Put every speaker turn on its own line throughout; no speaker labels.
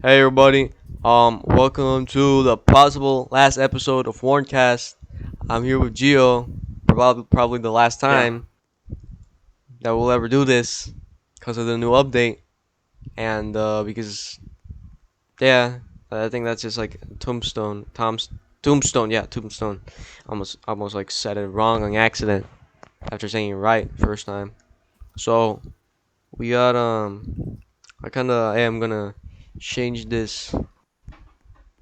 Hey everybody, welcome to the possible last episode of Warncast. I'm here with Gio, probably the last
Yeah.
time that we'll ever do this because of the new update, and because yeah, I think that's just like Tombstone. Almost like said it wrong on accident after saying it right first time. So we got I'm gonna change this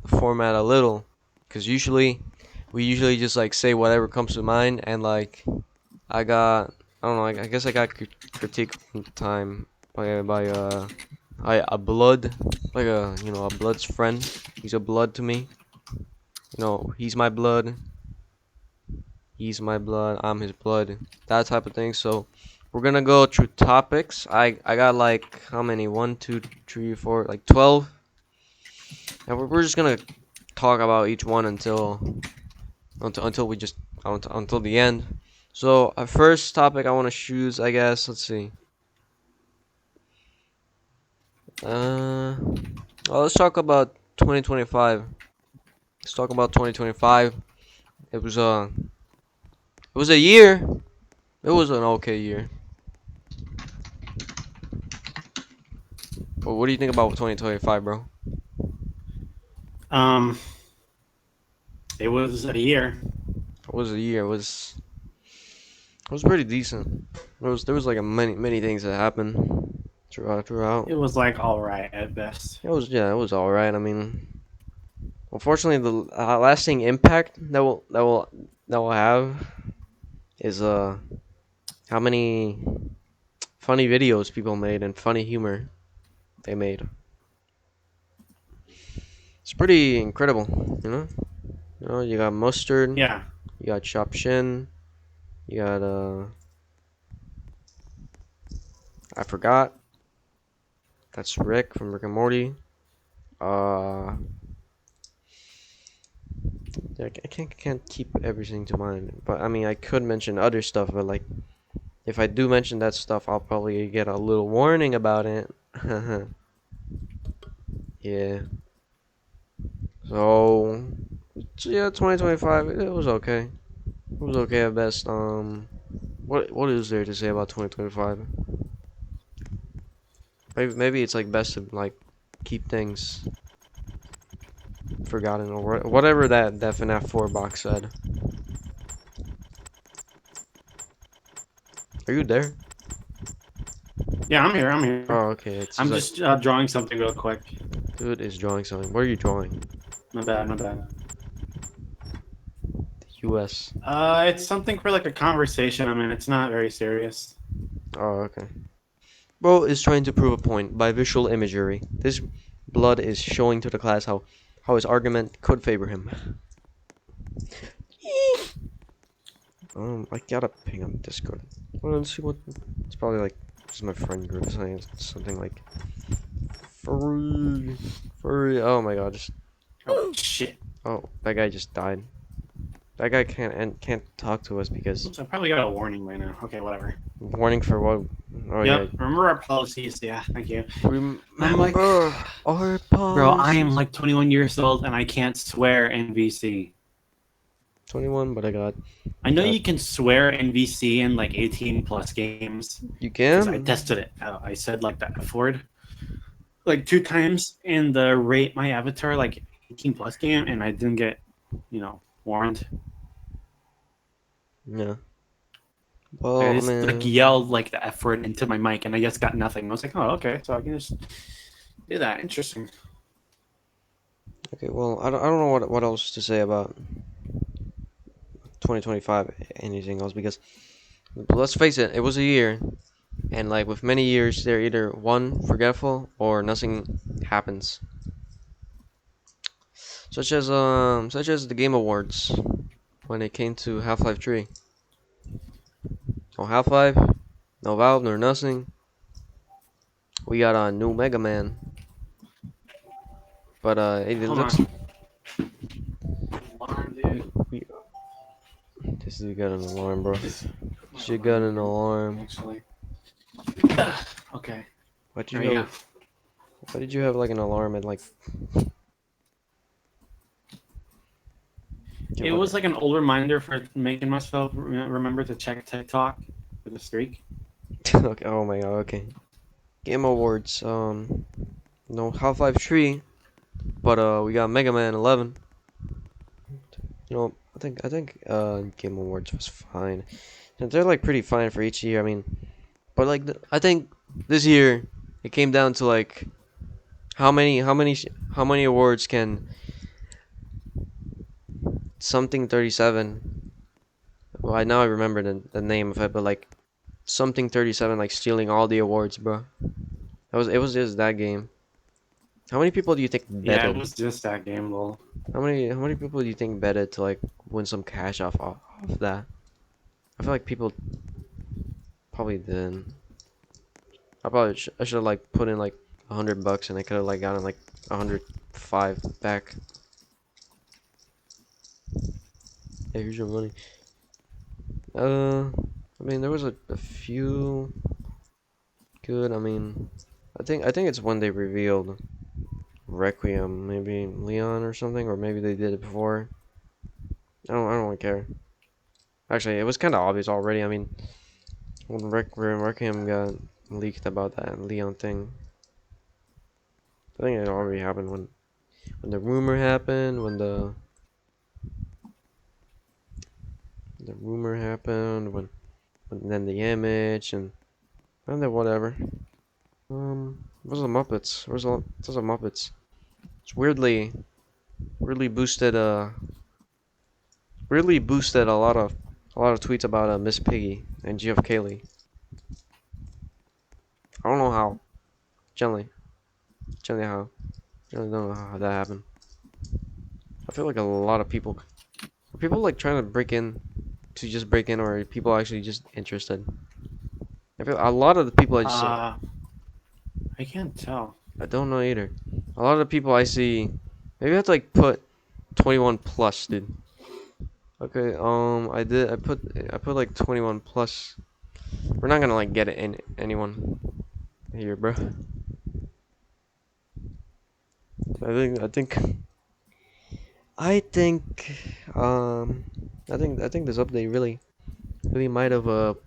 format a little, because we usually just like say whatever comes to mind, and like I don't know, I guess I got critique one time by a blood, like a blood's friend. He's a blood to me. He's my blood. He's my blood. I'm his blood. That type of thing. So we're gonna go through topics. I got like how many? One, two, three, four, like 12. And we're just gonna talk about each one until we just until the end. So our first topic I want to choose, I guess. Let's see. Uh, well, let's talk about 2025. Let's talk about 2025. It was a year. It was an okay year. But what do you think about 2025, bro?
Um, it was a year.
It was a year. It was pretty decent. There was like a many things that happened throughout.
It was like all right at best.
It was all right. I mean, unfortunately, the lasting impact that will have is how many funny videos people made and funny humor they made. It's pretty incredible. You got Mustard,
Yeah.
you got Chop Shin, you got I forgot. That's Rick from Rick and Morty. Uh, I can't keep everything to mind, but I mean I could mention other stuff, but like if I do mention that stuff, I'll probably get a little warning about it. Yeah. So, yeah, 2025. It was okay. It was okay at best. What is there to say about 2025? Maybe it's like best to like keep things forgotten or whatever that FNAF 4 box said. Are you there?
Yeah, I'm here. I'm here.
Oh, okay. It's
I'm
just like
just drawing something real quick.
dude is drawing something. What are you drawing?
My bad. My bad.
The U.S.
It's something for like a conversation. I mean, it's not very serious.
Oh, okay. Bro is trying to prove a point by visual imagery. This blood is showing to the class how his argument could favor him. I gotta ping on Discord. Well, let's see what. It's probably like this is my friend group saying something like furry. Oh my god!
Oh shit.
That guy just died. That guy can't talk to us because
Oops, I probably got a warning by now. Okay, whatever.
warning for what? Oh yeah.
Yep. Remember our policies. Yeah. Thank you. I'm like,
Remember our
bro, I am
policies.
like 21 years old and I can't swear in VC.
21, but
I know
got
you can swear in VC in like 18 plus games
you
because I
can.
tested it. I said like the F word like two times in the rate my avatar like 18 plus game, and I didn't get warned.
Yeah.
I
Well, I
just like
mean,
yelled like the F word into my mic, and I just got nothing. I was like, oh okay, so I can just do that. Interesting.
okay. Well, I don't know what else to say about 2025. Anything else because let's face it, it was a year, and like with many years, they're either one forgetful or nothing happens. Such as the Game Awards when it came to Half-Life 3. No Half-Life, no Valve, nor nothing. We got a new Mega Man, but it
Hold
looks
on. Alarm, dude.
we this dude got an alarm, bro. She got an alarm.
Actually. Okay.
Why'd you
There you
go?
go.
Why did you have like an alarm at like? Yeah,
It
what?
was like an old reminder for making myself remember to check TikTok for the streak.
Okay. Oh my god. Okay. Game Awards. No Half-Life 3, but we got Mega Man 11. You know, I think Game Awards was fine. And they're like pretty fine for each year. I mean, but like I think this year it came down to like how many awards can something 37. Well, I now I remember the name of it, but like something 37 like stealing all the awards, bro. It was just that game. How many people do you think
Yeah, it
betted?
was just that game, lol.
How many people do you think betted to like win some cash off that? I feel like people probably didn't. I should have like put in like $100 and I could have like gotten like 105 back. Hey, here's your money. I mean there was a few good. I mean, I think it's when they revealed Requiem, maybe Leon or something, or maybe they did it before. I don't really care. Actually, it was kind of obvious already. I mean, when Requiem got leaked about that Leon thing, I think it already happened when the rumor happened, when the rumor happened, when then the image and then whatever. Where's the Muppets? Where's the Muppets? It's weirdly boosted a lot of tweets about Miss Piggy and Geoff Keighley. I don't know how. Generally, generally how. Generally don't know how that happened. I feel like a lot of people are people like trying to break in to just break in, or are people actually just interested. I feel a lot of the people
Uh, I can't tell.
I don't know either. A lot of the people I see, maybe I have to like put 21 plus, dude. Okay, I put like 21 plus. We're not gonna like get it in anyone here, bro. I think I think um I think this update really might have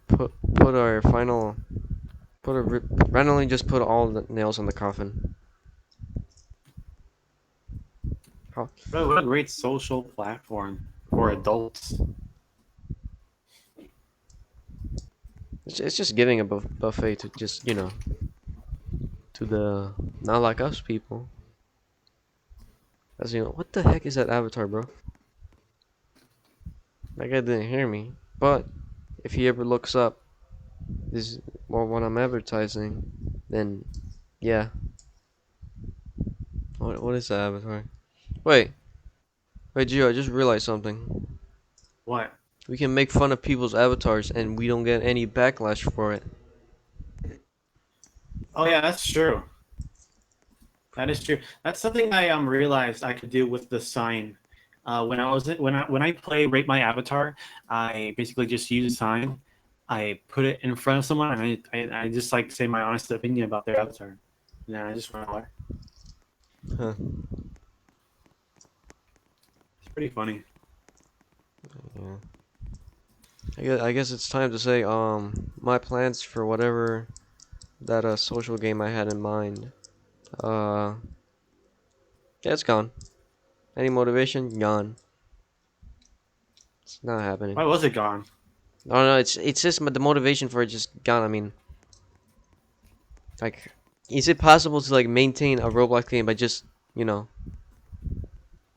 put our final randomly just put all the nails on the coffin. How
What a great social platform for adults.
it's just giving a buffet to just to the not like us people. As what the heck is that avatar, bro? That guy didn't hear me. But if he ever looks up this well what I'm advertising, then yeah. What is that avatar? Wait, wait, Gio, I just realized something.
What?
We can make fun of people's avatars and we don't get any backlash for it.
Oh yeah, that's true. That is true. That's something I realized I could do with the sign. When I play rate my avatar, I basically just use a sign. I put it in front of someone and I just like say my honest opinion about their avatar. And then I just run away.
Huh.
It's pretty funny.
Yeah. I guess it's time to say my plans for whatever that social game I had in mind. Uh yeah, it's gone. Any motivation? Gone. It's not happening.
Why was it gone?
No, no, it's just the motivation for it just gone. I mean, like, is it possible to like maintain a Roblox game by just you know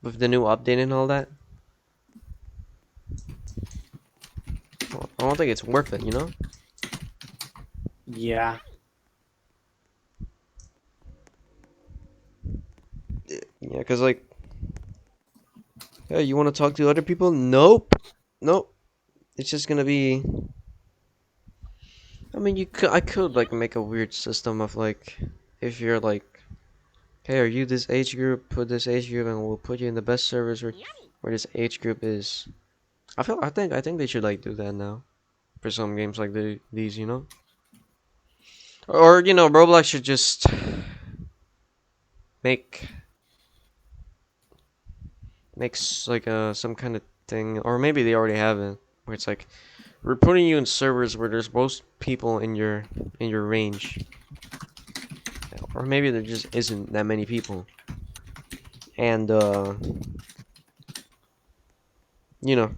with the new update and all that? Well, I don't think it's worth it.
Yeah.
Yeah, cause like, yeah, you want to talk to other people? Nope, nope. It's just gonna be. I mean, I could like make a weird system of like, if you're like, hey, are you this age group? Put this age group, and we'll put you in the best servers where this age group is. I think they should like do that now for some games like these. Or Roblox should just make makes like some kind of thing, or maybe they already have it, where it's like we're putting you in servers where there's most people in your range, or maybe there just isn't that many people, and you know,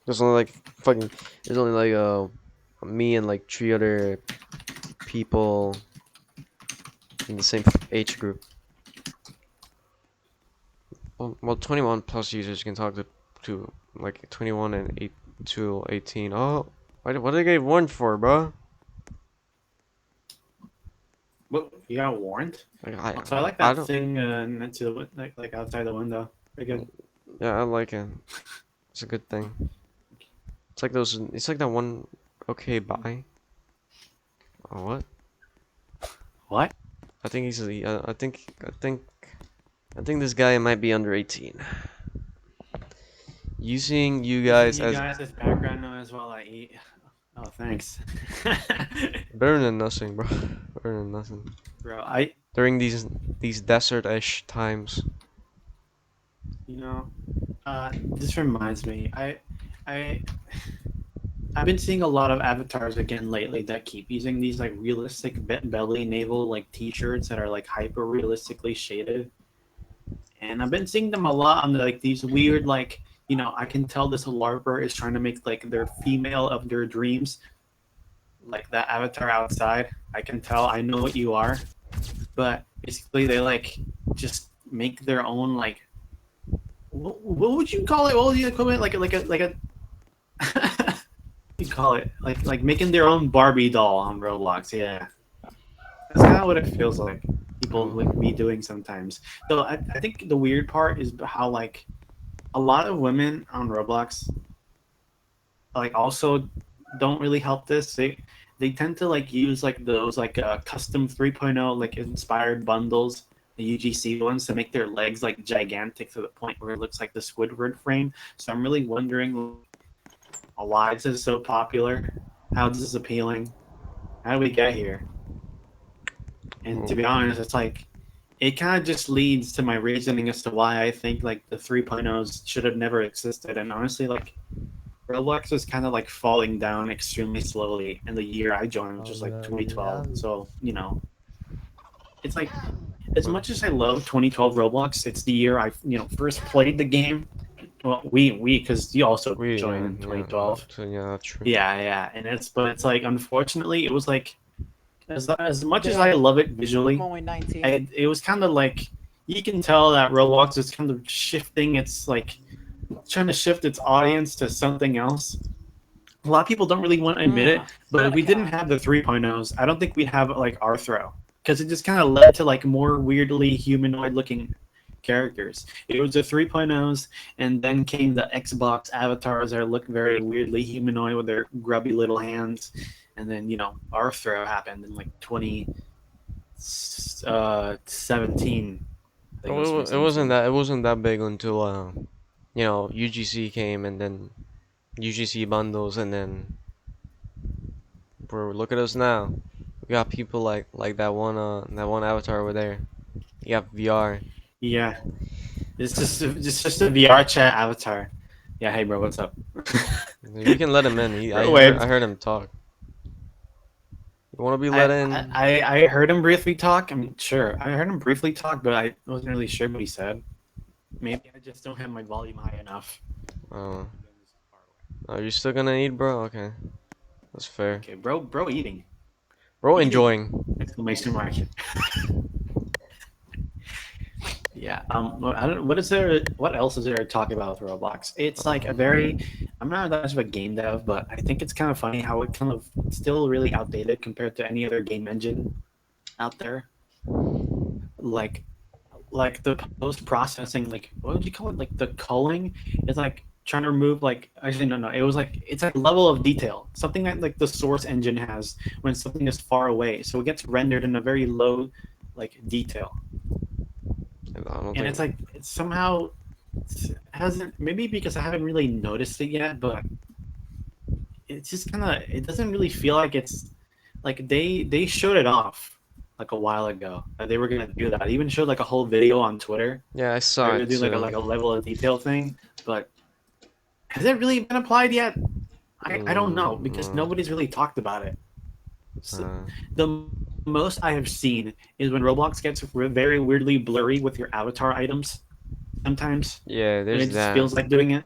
there's only like fucking there's only like me and like three other people in the same age group. Well, 21 plus users can talk to like 21 and 8 to 18. Oh, what did I get warned for, bro?
What, you got warned?
Like,
So I like
I
that
don't.
thing next to the like outside the window. Pretty good.
Yeah, I like it. It's a good thing. It's like those. It's like that one. Okay, bye. Oh, what?
What?
I think he's. I think this guy might be under 18. Using you
Using
guys
you
as
guys as background noise while I eat. Oh, thanks.
better than nothing, bro. Better than nothing.
Bro,
During these desert-ish times.
you know, this reminds me. I, I've been seeing a lot of avatars again lately that keep using these like realistic belly navel like t-shirts that are like hyper realistically shaded, and I've been seeing them a lot on like these weird like I can tell this larper is trying to make like their female of their dreams, like that avatar outside. I can tell. I know what you are, but basically they like just make their own like what would you call it? What would you call it? Like a you call it like making their own Barbie doll on Roblox. Yeah, that's kind of what it feels like. People like be doing sometimes. So I think the weird part is how like a lot of women on Roblox like also don't really help this. They tend to like use like those like custom 3.0 like inspired bundles, the UGC ones, to make their legs like gigantic to the point where it looks like the Squidward frame. So I'm really wondering why this is so popular. How this is appealing. How do we get here? And to be honest, it's like it kind of just leads to my reasoning as to why I think like the 3.0s should have never existed. And honestly, like Roblox is kind of like falling down extremely slowly in the year I joined, which was like 2012. So, it's like as much as I love 2012 Roblox, it's the year I, first played the game. Well, we because you also joined in 2012.
So yeah, true.
Yeah, and it's like unfortunately it was like as much as I love it visually,
I'm only 19.
it was kind of like you can tell that Roblox is kind of shifting. It's like trying to shift its audience to something else. A lot of people don't really want to admit it, but if we didn't have the 3.0s, I don't think we'd have like Arthro, because it just kind of led to like more weirdly humanoid looking characters. It was the 3.0s, and then came the Xbox avatars that look very weirdly humanoid with their grubby little hands, and then Arthro happened in like 2017.
It wasn't that big until UGC came, and then UGC bundles, and then bro, look at us now. We got people like that one avatar over there. You got VR.
Yeah, it's just a VR chat avatar. Yeah, hey bro, what's up?
You can let him in. I heard him talk. You want to be let in?
I heard him briefly talk. I mean, sure, I heard him briefly talk, but I wasn't really sure what he said. Maybe I just don't have my volume high enough.
Oh. Are you still gonna eat, bro? Okay, that's fair.
Okay, bro, eating.
Bro, enjoying.
Exclamation mark. Yeah. I don't. What is there? What else is there to talk about with Roblox? It's like a very. I'm not that much of a game dev, but I think it's kind of funny how it kind of still really outdated compared to any other game engine out there. Like the post processing, like what would you call it? Like the culling is like trying to remove like actually no, it was like it's a level of detail, something that like the source engine has when something is far away, so it gets rendered in a very low like detail. And it's like it somehow hasn't, maybe because I haven't really noticed it yet, but it's just kind of, it doesn't really feel like it's like they showed it off like a while ago that they were gonna do that. I even showed like a whole video on Twitter.
Yeah, I
They're
saw
gonna
it
do like a
too.
level of detail thing, but has it really been applied yet? I don't know because
Mm,
nobody's really talked about it. So
uh,
the most I have seen is when Roblox gets very weirdly blurry with your avatar items sometimes,
yeah,
and it
there's
just
that.
feels like doing it.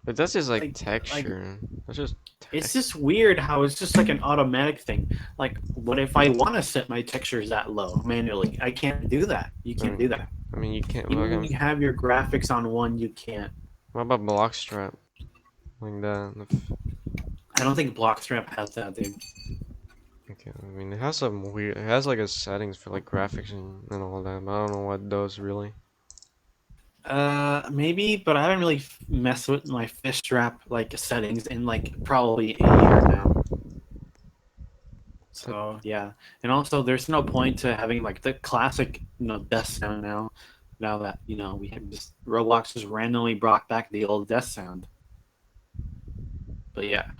But that's just like
Like
texture. That's just
it's
text.
just weird how it's just like an automatic thing. Like, what if I want to set my textures that low manually? I can't do that. You
I
can't do
mean,
that.
you can't.
Even
Like,
when you have your graphics on one, you can't.
what about block strap? Like that.
I don't think Blockstrap has that, dude.
Okay, I mean, it has some weird. It has like a settings for like graphics and all that, but I don't know what those really.
Maybe, but I haven't really messed with my fish strap like settings in like probably a year now.
But
So yeah, and also there's no point to having like the classic, death sound now. Now that we have just Roblox just randomly brought back the old death sound. But yeah,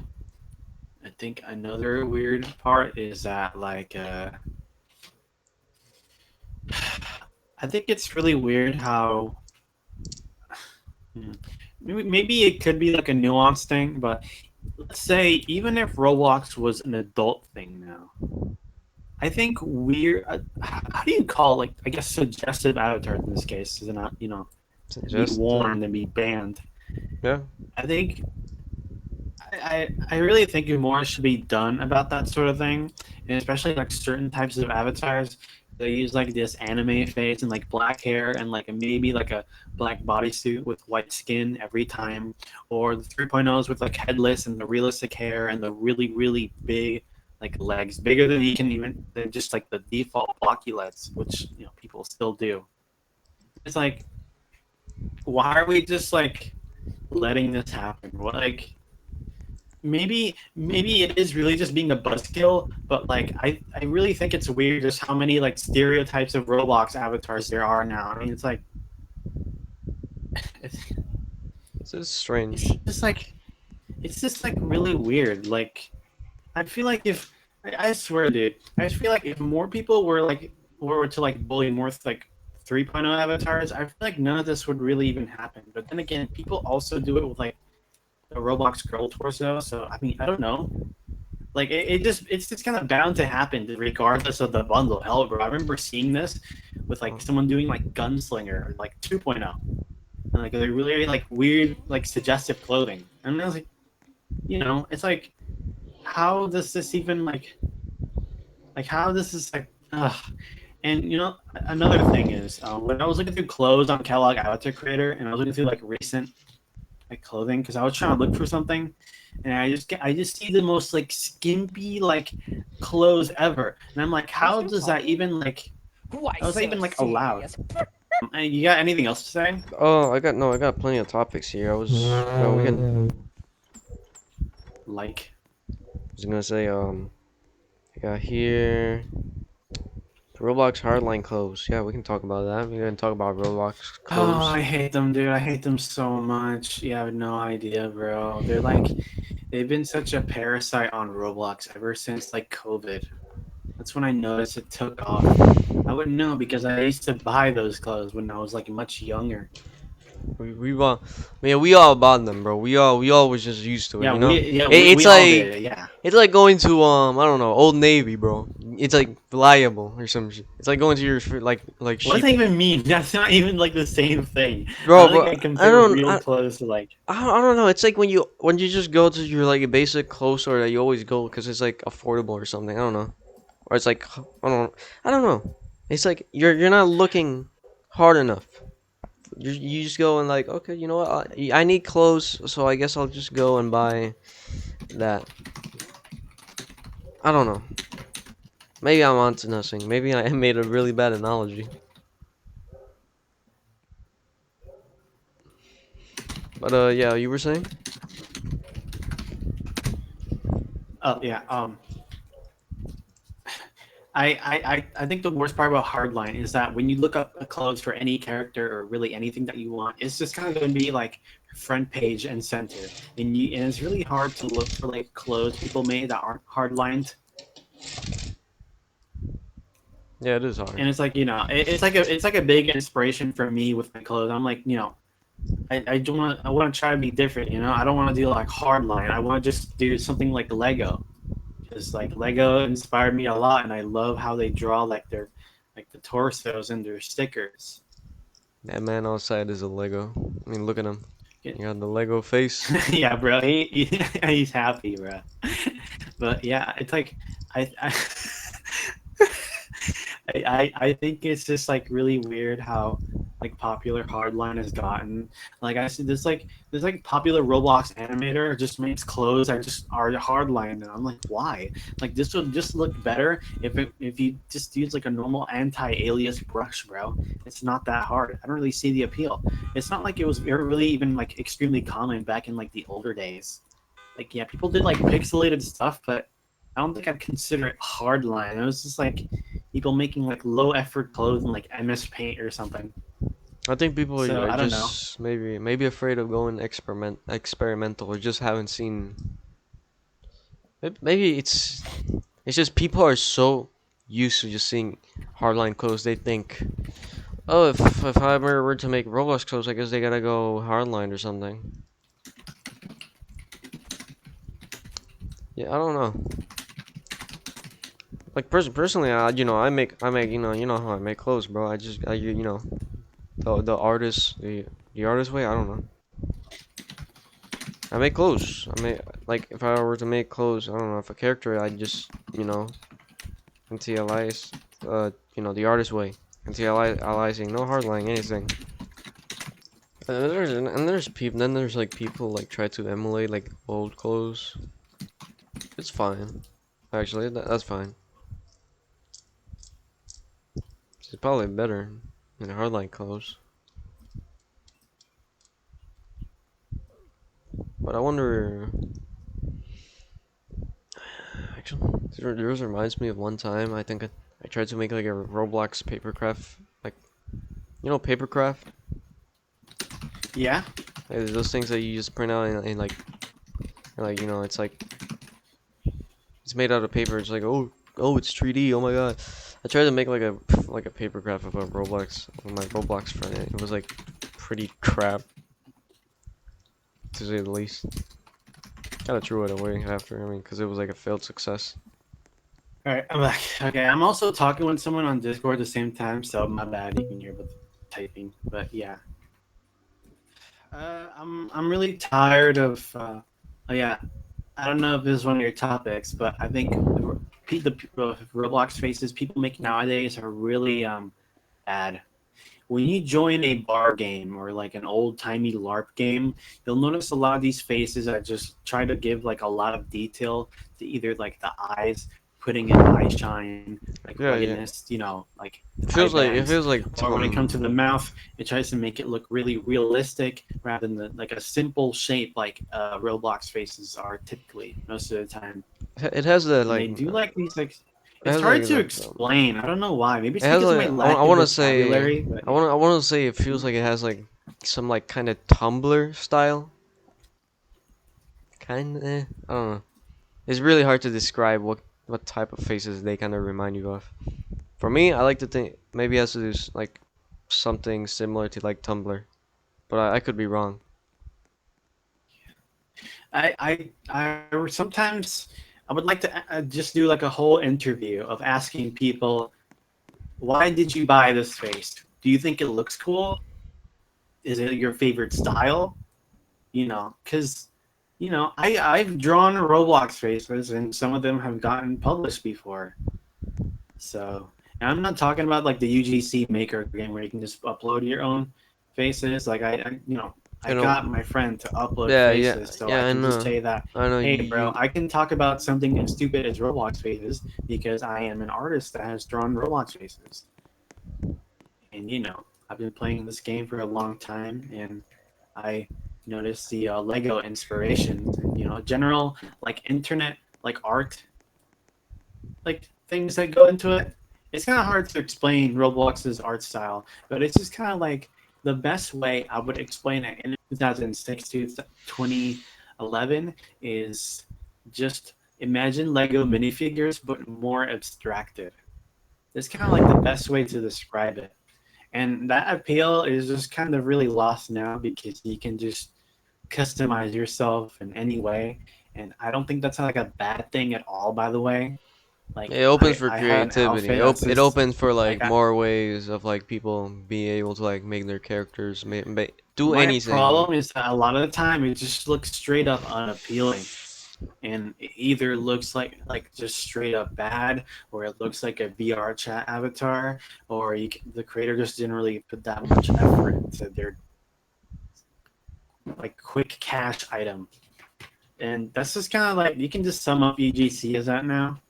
I think another weird part is that I think it's really weird how hmm, maybe it could be like a nuanced thing, but let's say even if Roblox was an adult thing now, I think weird. How do you call like I guess suggestive avatars in this case is not be
suggestive.
warned and be banned.
Yeah.
I think I really think more should be done about that sort of thing, and especially like certain types of avatars. They use like this anime face and like black hair and like maybe like a black bodysuit with white skin every time, or the 3.0s with like headless and the realistic hair and the really big like legs, bigger than he can even than just like the default blocky legs, which people still do. It's like, why are we just like letting this happen? What like maybe it is really just being a buzzkill, but like I really think it's weird just how many like stereotypes of Roblox avatars there are now. I mean, it's like it's,
This is
it's
strange.
just like it's just like really weird. Like I feel like if I swear, dude, I just feel like if more people were to like bully more like 3.0 avatars, I feel like none of this would really even happen. But then again, people also do it with like the Roblox girl torso. So I mean, I don't know. Like it's just kind of bound to happen regardless of the bundle. Hell, bro, I remember seeing this with like someone doing like Gunslinger like 2.0, and like they're really like weird like suggestive clothing, and I was like, it's like how does this even like how this is like ugh. And another thing is when I was looking through clothes on Kellogg Avatar Creator, and I was looking through like recent like clothing because I was trying to look for something, and I just see the most like skimpy like clothes ever, and I'm like, how
Mr.
does that
Polly?
even like
Why
how is that
so
even like allowed?
serious?
And you got anything else to say?
Oh, I got no. I got plenty of topics here. I was. We can.
Like,
I was gonna say. I got here. Roblox hardline clothes. Yeah, we can talk about that. We can talk about Roblox
oh,
clothes.
I hate them, dude. I hate them so much. You have no idea, bro. They've been such a parasite on Roblox ever since like COVID. That's when I noticed it took off. I wouldn't know because I used to buy those clothes when I was like much younger.
We all, man, we all bought them, bro. We all was just used to it,
Yeah,
you know.
yeah,
It, it's
we all did
like
it. Yeah.
it's like going to I don't know, Old Navy, bro. It's like reliable or some shit. It's like going to your like
What does
sheep,
that even mean? That's not even like the same thing. I
bro.
don't think I
But I
compare
don't
real
I,
clothes to like.
I don't know. It's like when you just go to your like basic clothes store that you always go because it's like affordable or something. I don't know, or it's like I don't know. It's like you're not looking hard enough. You just go and like, okay, you know what? I need clothes, so I guess I'll just go and buy that. I don't know. Maybe I'm onto nothing. Maybe I made a really bad analogy. But yeah, you were saying?
Oh yeah. I think the worst part about Hardline is that when you look up clothes for any character or really anything that you want, it's just kind of going to be like front page and center, and it's really hard to look for like clothes people made that aren't hardlined.
Yeah, it is
And
hard.
it's like it's like a big inspiration for me with my clothes. I'm like I don't want I want to try to be different. I don't want to do like hard line. I want to just do something like Lego. Because like Lego inspired me a lot, and I love how they draw like their like the torsos and their stickers.
That man outside is a Lego. I mean, look at him.
Yeah,
You got the Lego face.
yeah, bro. He's happy, bro. But yeah, it's like I I think it's just like really weird how like popular hardline has gotten. Like I see this like popular Roblox animator just makes clothes that just are hardline, and I'm like, why? Like this would just look better if you just use like a normal anti-alias brush, bro. It's not that hard. I don't really see the appeal. It's not like it was really even like extremely common back in like the older days. Like yeah, people did like pixelated stuff, but I don't think I'd consider it hardline. It was just like people making like low effort clothes in like MS Paint or something.
I think people
So
are
I don't know.
just maybe afraid of going experimental or just haven't seen. Maybe it's just people are so used to just seeing hardline clothes. They think, oh, if I were to make Roblox clothes, I guess they gotta go hardline or something. Yeah, I don't know. Like personally, I make you know how I make clothes, bro. The artist the artist way. I don't know. I make clothes. I make like if I were to make clothes, I don't know if a character, I just NTLIs, the artist way. NTLIzing, no hardlining anything. And there's like people like try to emulate like old clothes. It's fine, actually. That's fine. It's probably better than hardline clothes. But I wonder. Actually, this reminds me of one time. I tried to make like a Roblox papercraft, like papercraft.
Yeah.
Like, those things that you just print out it's like it's made out of paper. It's like it's 3D. Oh my god! I tried to make like a papercraft of a Roblox of my Roblox friend. It was like pretty crap to say the least. Kind of threw it away after. I mean, because it was like a failed success.
All right, I'm back. Okay, I'm also talking with someone on Discord at the same time, so my bad. You can hear both typing, but yeah. I'm really tired of. Oh yeah, I don't know if this is one of your topics, but I think the Roblox faces people make nowadays are really bad. When you join a bar game or like an old timey LARP game, you'll notice a lot of these faces that just try to give like a lot of detail to either like the eyes, putting in eye shine, like
Yeah, yeah.
ruggedness, like
It
eye
feels like it
bands,
feels like
or when it comes to the mouth, it tries to make it look really realistic rather than like a simple shape like Roblox faces are typically most of the time.
it has the
And
like
they do like these like
it
it's
has
hard
like
to
that
explain. I don't know why. Maybe
it
it's
has
because of
like
my lack
I
of
want to say
vocabulary, but yeah.
I want to say it feels like it has like some like kind of Tumblr style. Kind of, I don't know. It's really hard to describe what type of faces they kind of remind you of. For me, I like to think maybe it has to do like something similar to like Tumblr, but I could be wrong.
I sometimes I would like to just do like a whole interview of asking people, why did you buy this face? Do you think it looks cool? Is it your favorite style? Because I've drawn Roblox faces and some of them have gotten published before. So, and I'm not talking about like the UGC Maker game where you can just upload your own faces. Like I
You know,
got my friend to upload
yeah, yeah,
faces, so I
yeah. I
can just
know,
say that,
I know.
hey, bro,
You
I can talk about something as stupid as Roblox faces because I am an artist that has drawn Roblox faces, and I've been playing this game for a long time, and I noticed the Lego inspirations and general like internet like art like things that go into it. It's kind of hard to explain Roblox's art style, but it's just kind of like the best way I would explain it in 2006 to 2011 is just imagine Lego minifigures but more abstracted. It's kind of like the best way to describe it. And that appeal is just kind of really lost now because you can just customize yourself in any way. And I don't think that's like a bad thing at all, by the way. Like
It opens
I,
for
I have an
creativity.
outfit that's
It
just
opens for
like
like more ways of like people being able to like make their characters do
my
anything.
problem is that a lot of the time it just looks straight up unappealing. And it either looks like just straight up bad, or it looks like a VR chat avatar, or the creator just didn't really put that much effort into their like quick cash item. And that's just kind of like you can just sum up UGC as that now.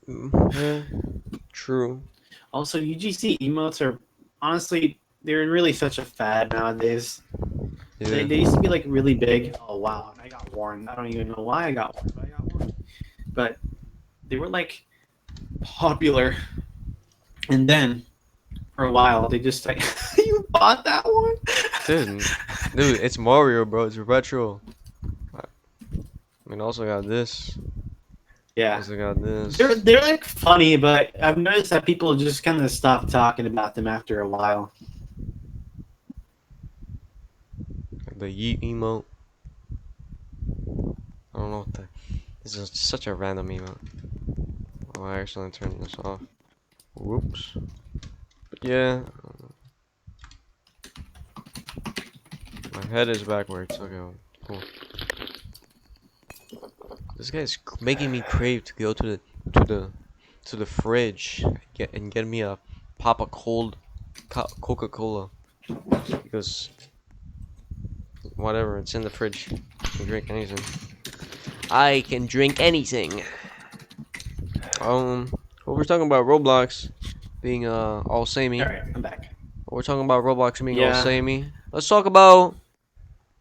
Yeah, true.
Also, UGC emotes are honestly they're really such a fad nowadays. They,
Yeah.
they used to be like really big. Oh wow, I got warned. I don't even know why I got warned, but I got warned. But they were like popular, and then for a while they just like you bought that one.
Dude, dude, it's Mario, bro. It's retro. I mean, also got this.
Yeah,
Also got
they're
this.
they're like funny, but I've noticed that people just kind of stop talking about them after a while.
The yeet emote. I don't know what the. This is such a random emote. Oh, I actually turned this off. Whoops. But yeah, my head is backwards. Okay, cool. This guy's making me crave to go to the to the fridge get me a pop a cold Coca-Cola because whatever it's in the fridge. I can drink anything. I can drink anything. What we're talking about Roblox being all
All
samey.
right, I'm back.
We're talking about Roblox being all
Yeah,
samey. Let's talk about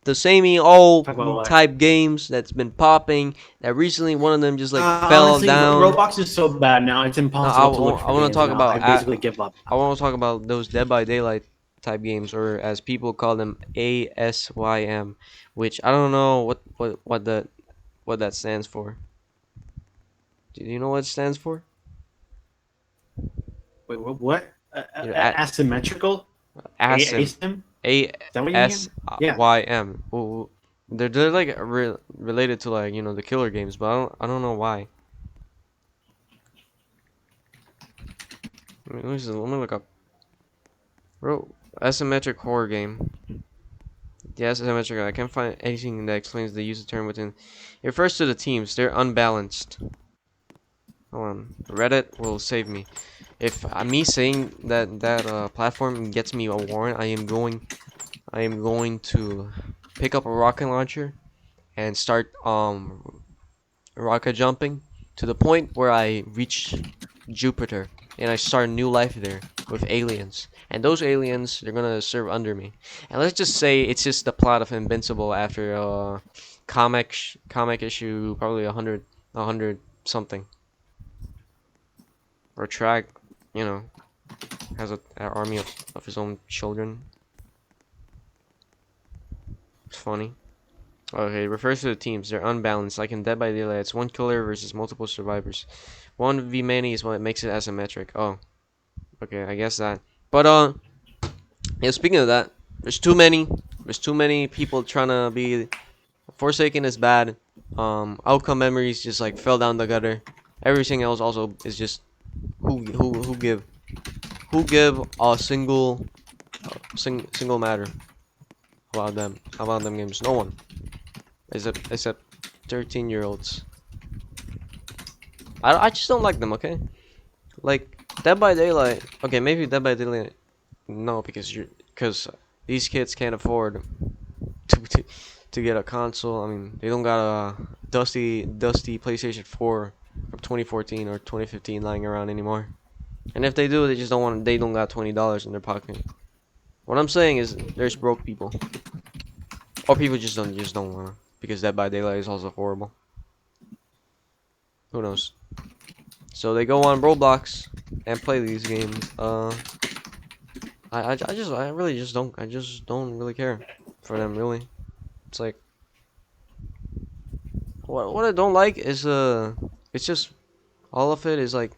the samey all
talk about what?
type games that's been popping. That recently one of them just like fell
Honestly,
down.
Roblox is so bad now. It's
No,
impossible to look
I
for
want to
games
talk
now. I
about
basically give up.
I want to talk about those Dead by Daylight type games, or as people call them, ASYM, which I don't know what that stands for. Do you know what it stands for?
Wait, what?
You know, at
Asymmetrical?
ASYM,
Asim?
A
Is that what you
S
mean? Yeah.
Y M. Well, they're like related to like the killer games, but I don't know why. Let me look up. Bro, asymmetric horror game. The asymmetric. I can't find anything that explains the use of term within. It refers to the teams. They're unbalanced. Hold on. Reddit will save me. If me saying that platform gets me a warrant, I am going to pick up a rocket launcher and start rocket jumping to the point where I reach Jupiter and I start a new life there with aliens. And those aliens, they're gonna serve under me. And let's just say it's just the plot of Invincible after comic issue probably 100 something. Or track, you know, has an army of his own children. It's funny. Okay, it refers to the teams. They're unbalanced, like in Dead by Daylight. It's one killer versus multiple survivors. 1v many is what makes it asymmetric. Oh, okay, I guess that. But yeah. Speaking of that, there's too many. There's too many people trying to be. Forsaken is bad. Outcome memories just like fell down the gutter. Everything else also is just who give a single matter about them games. No one except 13-year-olds. I just don't like them. Okay, like Dead by Daylight. Okay, maybe Dead by Daylight. No, because these kids can't afford to, to to get a console. I mean, they don't got a dusty PlayStation 4 from 2014 or 2015 lying around anymore. And if they do, they just don't want. They don't got $20 in their pocket. What I'm saying is, there's broke people, or people just don't wanna, because Dead by Daylight is also horrible. Who knows? So they go on Roblox and play these games. I really just don't really care for them really. It's like what I don't like is it's just all of it is like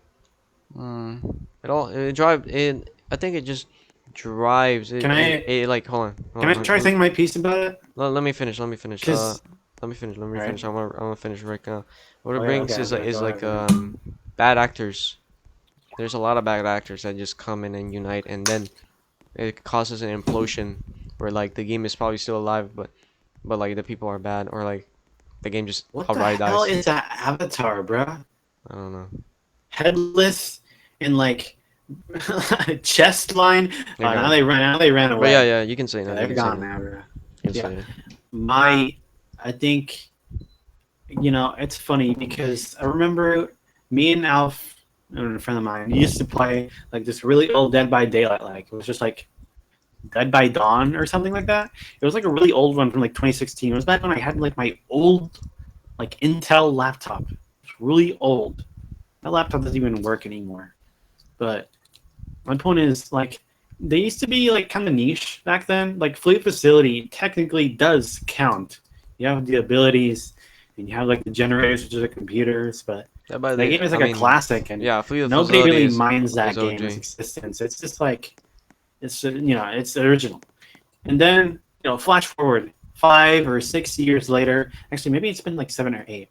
It drive it. I think it just drives
Can I
it like
can I try saying my piece about it?
let me finish. Let me finish.
Because
Let me finish. Let me
all right.
finish. I want to finish right now. What it
Oh yeah.
brings
Okay. Okay.
is
Go
like
ahead, man.
bad actors. There's a lot of bad actors that just come in and unite, and then it causes an implosion where like the game is probably still alive, but like the people are bad, or like the game just
What the
outright
hell
dies.
is that avatar, bruh?
I don't know.
Headless and like chest line.
They're
Oh, now
gone.
they ran. Now they ran
But yeah,
away.
yeah, you can say
Yeah,
no. You
they're
can say
gone
no.
now, bro.
You can
Yeah,
say it.
my. I think it's funny because I remember me and Alf, a friend of mine, used to play like this really old Dead by Daylight. Like it was just like Dead by Dawn or something like that. It was like a really old one from like 2016. It was back when I had like my old like Intel laptop. It's really old. That laptop doesn't even work anymore. But my point is like they used to be like kind of niche back then. Like Fleet Facility technically does count. You have the abilities and you have like the generators, which are the computers, but
Yeah, but
that game is
I
like a
mean,
classic and
yeah, Fleet of
nobody
Facility
really minds
is
that game, its
OG.
existence. It's just like it's it's original. And then flash forward 5 or 6 years later. Actually, maybe it's been like 7 or 8.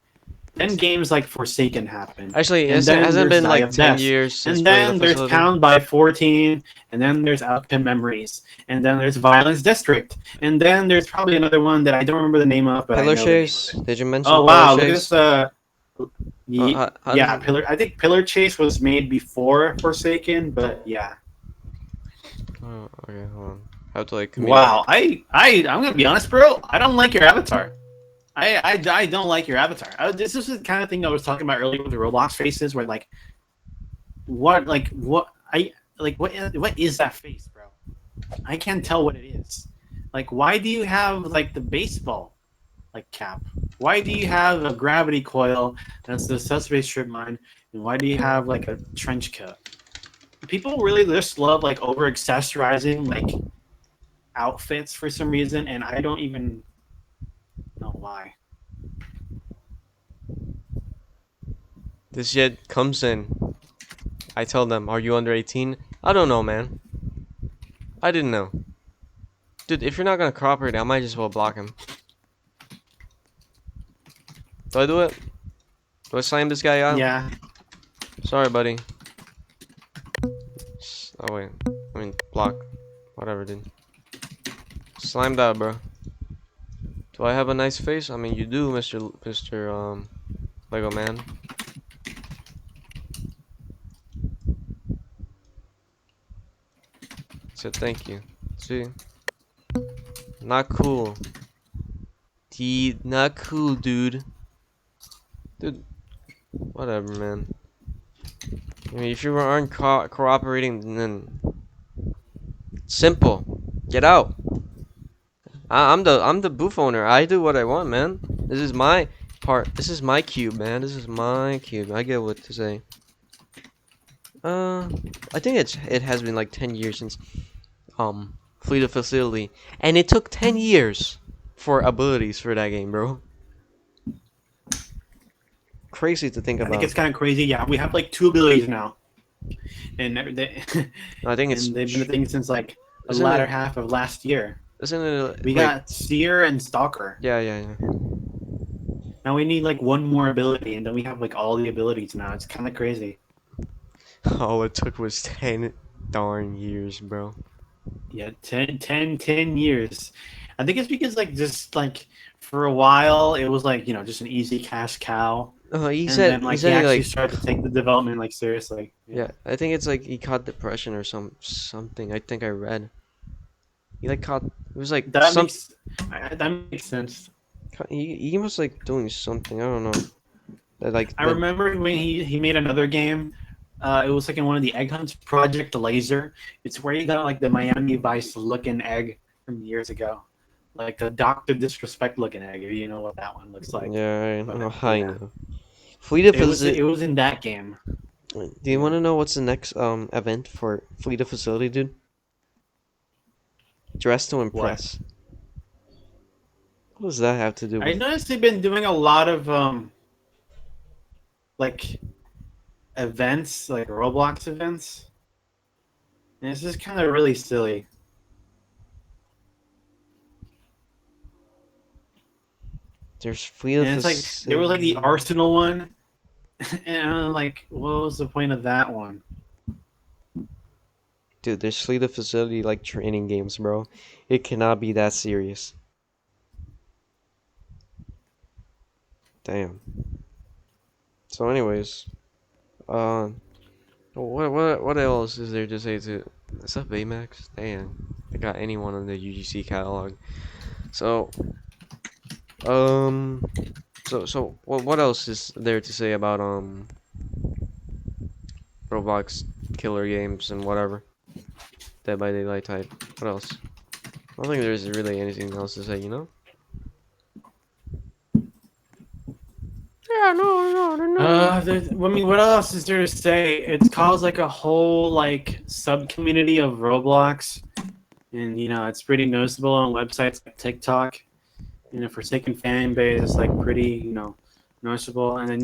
Then games like Forsaken happen,
Actually,
and
it
then
hasn't
there's
been
Die
like
of
10
Death,
years since
and
Fleet of
then there's
Facility.
Pound by 14, and then there's Outcome Memories, and then there's Violence District, and then there's probably another one that I don't remember the name of, but I
Pillar
know the name of
Chase.
it.
Did you mention
Oh
Pillar
wow, look at this.
Chase? How does
Yeah,
it?
Pillar. I think Pillar Chase was made before Forsaken, but yeah.
Oh, okay, hold on. How to like
Wow,
communicate?
I'm gonna be honest, bro. I don't like your avatar. I don't like your avatar. This is the kind of thing I was talking about earlier with the Roblox faces, where what is that face, bro? I can't tell what it is. Like, why do you have like the baseball like cap? Why do you have a gravity coil that's the subspace strip mine? And why do you have like a trench coat? People really just love like over accessorizing like outfits for some reason, and I don't even know why.
This shit comes in. I tell them, "Are you under 18?" I don't know, man. I didn't know. Dude, if you're not gonna cooperate, I might just well block him. Do I do it? Do I slam this guy out?
Yeah,
Sorry, buddy. Oh wait, I mean block. Whatever, dude. Slam that, bro. Do I have a nice face? I mean, you do, Mr. Lego Man. So thank you. See, not cool. Not cool, dude. Dude, whatever, man. I mean, if you aren't cooperating, then simple. Get out. I'm the booth owner. I do what I want, man. This is my part. This is my cube, man. This is my cube. I get what to say. Uh, I think it has been like 10 years since Fleet of Facility, and it took 10 years for abilities for that game, bro. Crazy to think
I think
about.
it's kind of crazy. Yeah, we have like 2 abilities now, and
I think it's
and they've been a thing since like the
isn't
latter
it
half of last year.
isn't it
We
like
got Seer and Stalker.
yeah, yeah, yeah.
Now we need like one more ability, and then we have like all the abilities now. It's kind of crazy.
All it took was 10 darn years, bro.
Yeah, 10 years. I think it's because like just like for a while it was like just an easy cash cow, and then
He
like he
said he
actually
like
started to take the development like seriously.
yeah,
Yeah,
I think it's like he caught depression or something. I think I read. He like caught it was like
that makes that makes sense.
he was like doing something. I don't know. That like
I
that
remember when he made another game. It was like in one of the egg hunts, Project Laser. It's where you got like the Miami Vice looking egg from years ago, like the Doctor Disrespect looking egg. If you know what that one looks like.
yeah,
But
I
yeah,
know. Fleet of
it
Facility.
was in that game.
Do you want to know what's the next event for Fleet of Facility, dude? Dress to
What?
impress. What does that have to do
I
with?
noticed they've been doing a lot of like events, like Roblox events. And it's just kind of really silly.
There's Fleet of
And it's like there was like the
Facility.
Arsenal one, and I'm like, what was the point of that one?
Dude, there's Fleet of Facility like training games, bro. It cannot be that serious. Damn. So, anyways, uh, what else is there to say to? Is that Baymax? Damn, they got anyone in the UGC catalog. So, um, so what else is there to say about Roblox killer games and whatever Dead by Daylight type? What else? I don't think there's really anything else to say, you know? Yeah, no.
I mean, what else is there to say? It's caused like a whole like sub community of Roblox, and it's pretty noticeable on websites like TikTok. Forsaken fan base is like pretty noticeable, and then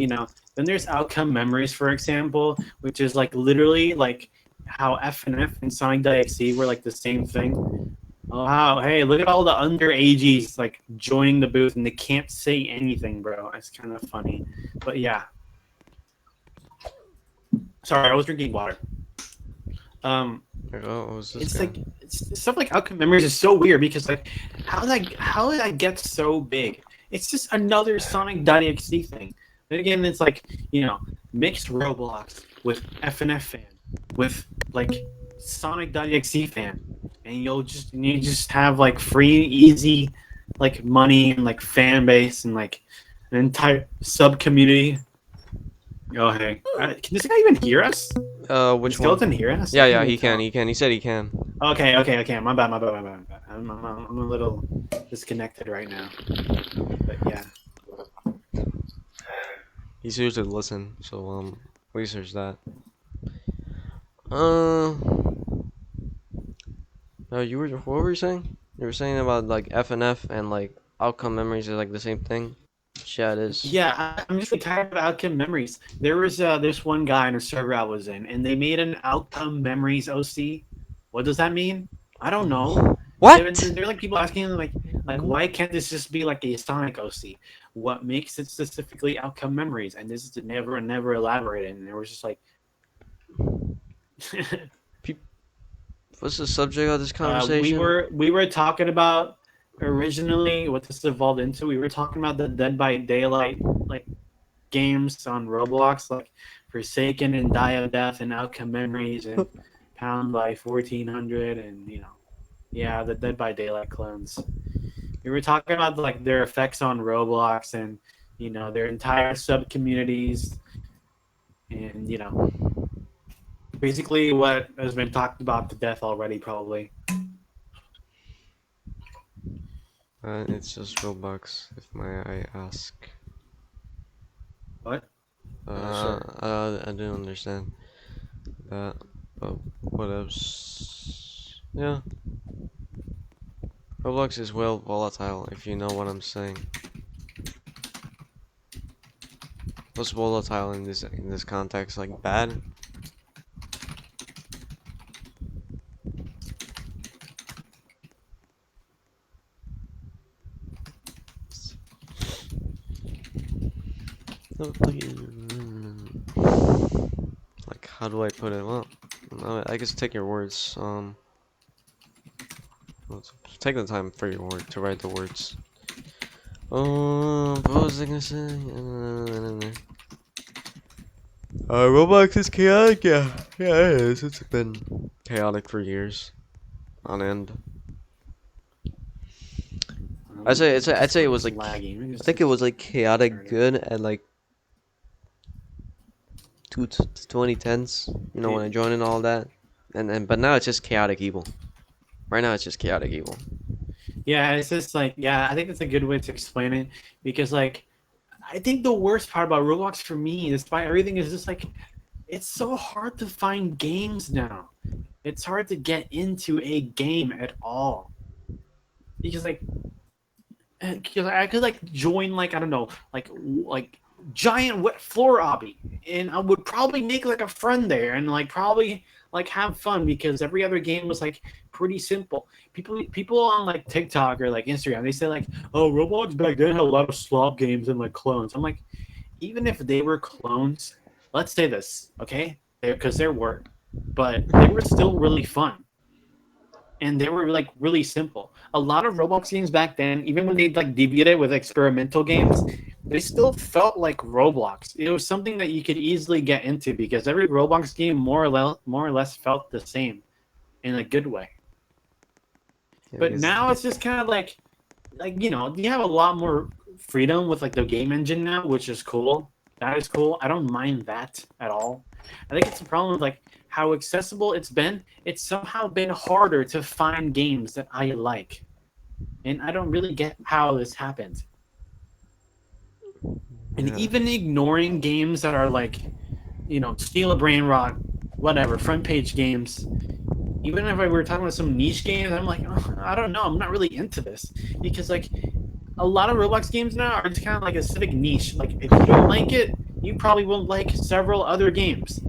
then there's outcome memories, for example, which is like literally like how FNF and Sonic.exe were like the same thing. Oh wow, hey, look at all the underages like joining the booth and they can't say anything, bro. It's kind of funny, but yeah. Sorry, I was drinking water. Um,
Oh, who's this
it's
guy?
like stuff like outcome memories is so weird because like how did I get so big? It's just another Sonic.exe thing. Then again, it's like mixed Roblox with FNF fan with like Sonic.exe fan, and you just have like free easy like money and like fan base and like an entire sub community. Oh hey, can this guy even hear us? Can
Which
Skeleton
one?
hear us? I
Yeah,
can't
yeah,
even
he can,
tell.
he can. He said he can.
Okay. My bad. I'm a little disconnected right now. But yeah.
He's here to listen, so research that. Uh, what were you saying? You were saying about like FNF and like outcome memories are like the same thing. Yeah, it is.
Yeah, I'm just like tired of outcome memories. There was this one guy in a server I was in, and they made an outcome memories OC. What does that mean? I don't know.
What?
They're like people asking like why can't this just be like a Sonic OC? What makes it specifically outcome memories? And this is never elaborated. And there was just like
What's the subject of this
we
conversation?
were talking about originally what this evolved into. We were talking about the Dead by Daylight like games on Roblox, like Forsaken and Die of Death and Outcome Memories and Pound by 1400 and yeah, the Dead by Daylight clones. We were talking about like their effects on Roblox and their entire sub communities and basically what has been talked about to death already probably.
It's just Roblox, if I ask.
What? Sure.
I didn't understand that, but what else? Yeah, Roblox is well volatile, if you know what I'm saying. What's volatile in this context? Like bad? Like how do I put it? Well, I guess take your words. Let's take the time for your word to write the words. What was I gonna say? Roblox is chaotic. Yeah, it is. It's been chaotic for years on end. I'd say it was
Discord's
like
lagging.
I think it was like chaotic good at like 2010s. You know when I joined and all that, and but now it's just chaotic evil. Right now it's just chaotic evil.
Yeah, it's just like yeah, I think that's a good way to explain it because like I think the worst part about Roblox for me, despite everything, is just like it's so hard to find games now. It's hard to get into a game at all because like because I could like join like I don't know like giant wet floor obby, and I would probably make like a friend there and like probably like have fun because every other game was like pretty simple. People on like TikTok or like Instagram, they say like, "Oh, Roblox back then had a lot of slop games and like clones." I'm like, even if they were clones, let's say this, okay? Because there were, but they were still really fun and they were like really simple. A lot of Roblox games back then, even when they like deviated with experimental games, they still felt like Roblox. It was something that you could easily get into because every Roblox game more or less felt the same in a good way.
Yeah,
But
because
now it's just kind of like you have a lot more freedom with like the game engine now, which is cool. That is cool. I don't mind that at all. I think it's a problem with like how accessible it's been. It's somehow been harder to find games that I like, and I don't really get how this happens. And
yeah,
even ignoring games that are like, steal a brain rot, whatever, front page games. Even if I were talking about some niche games, I'm like, oh, I don't know, I'm not really into this because like a lot of Roblox games now are just kind of like a civic niche. Like if you don't like it, you probably won't like several other games.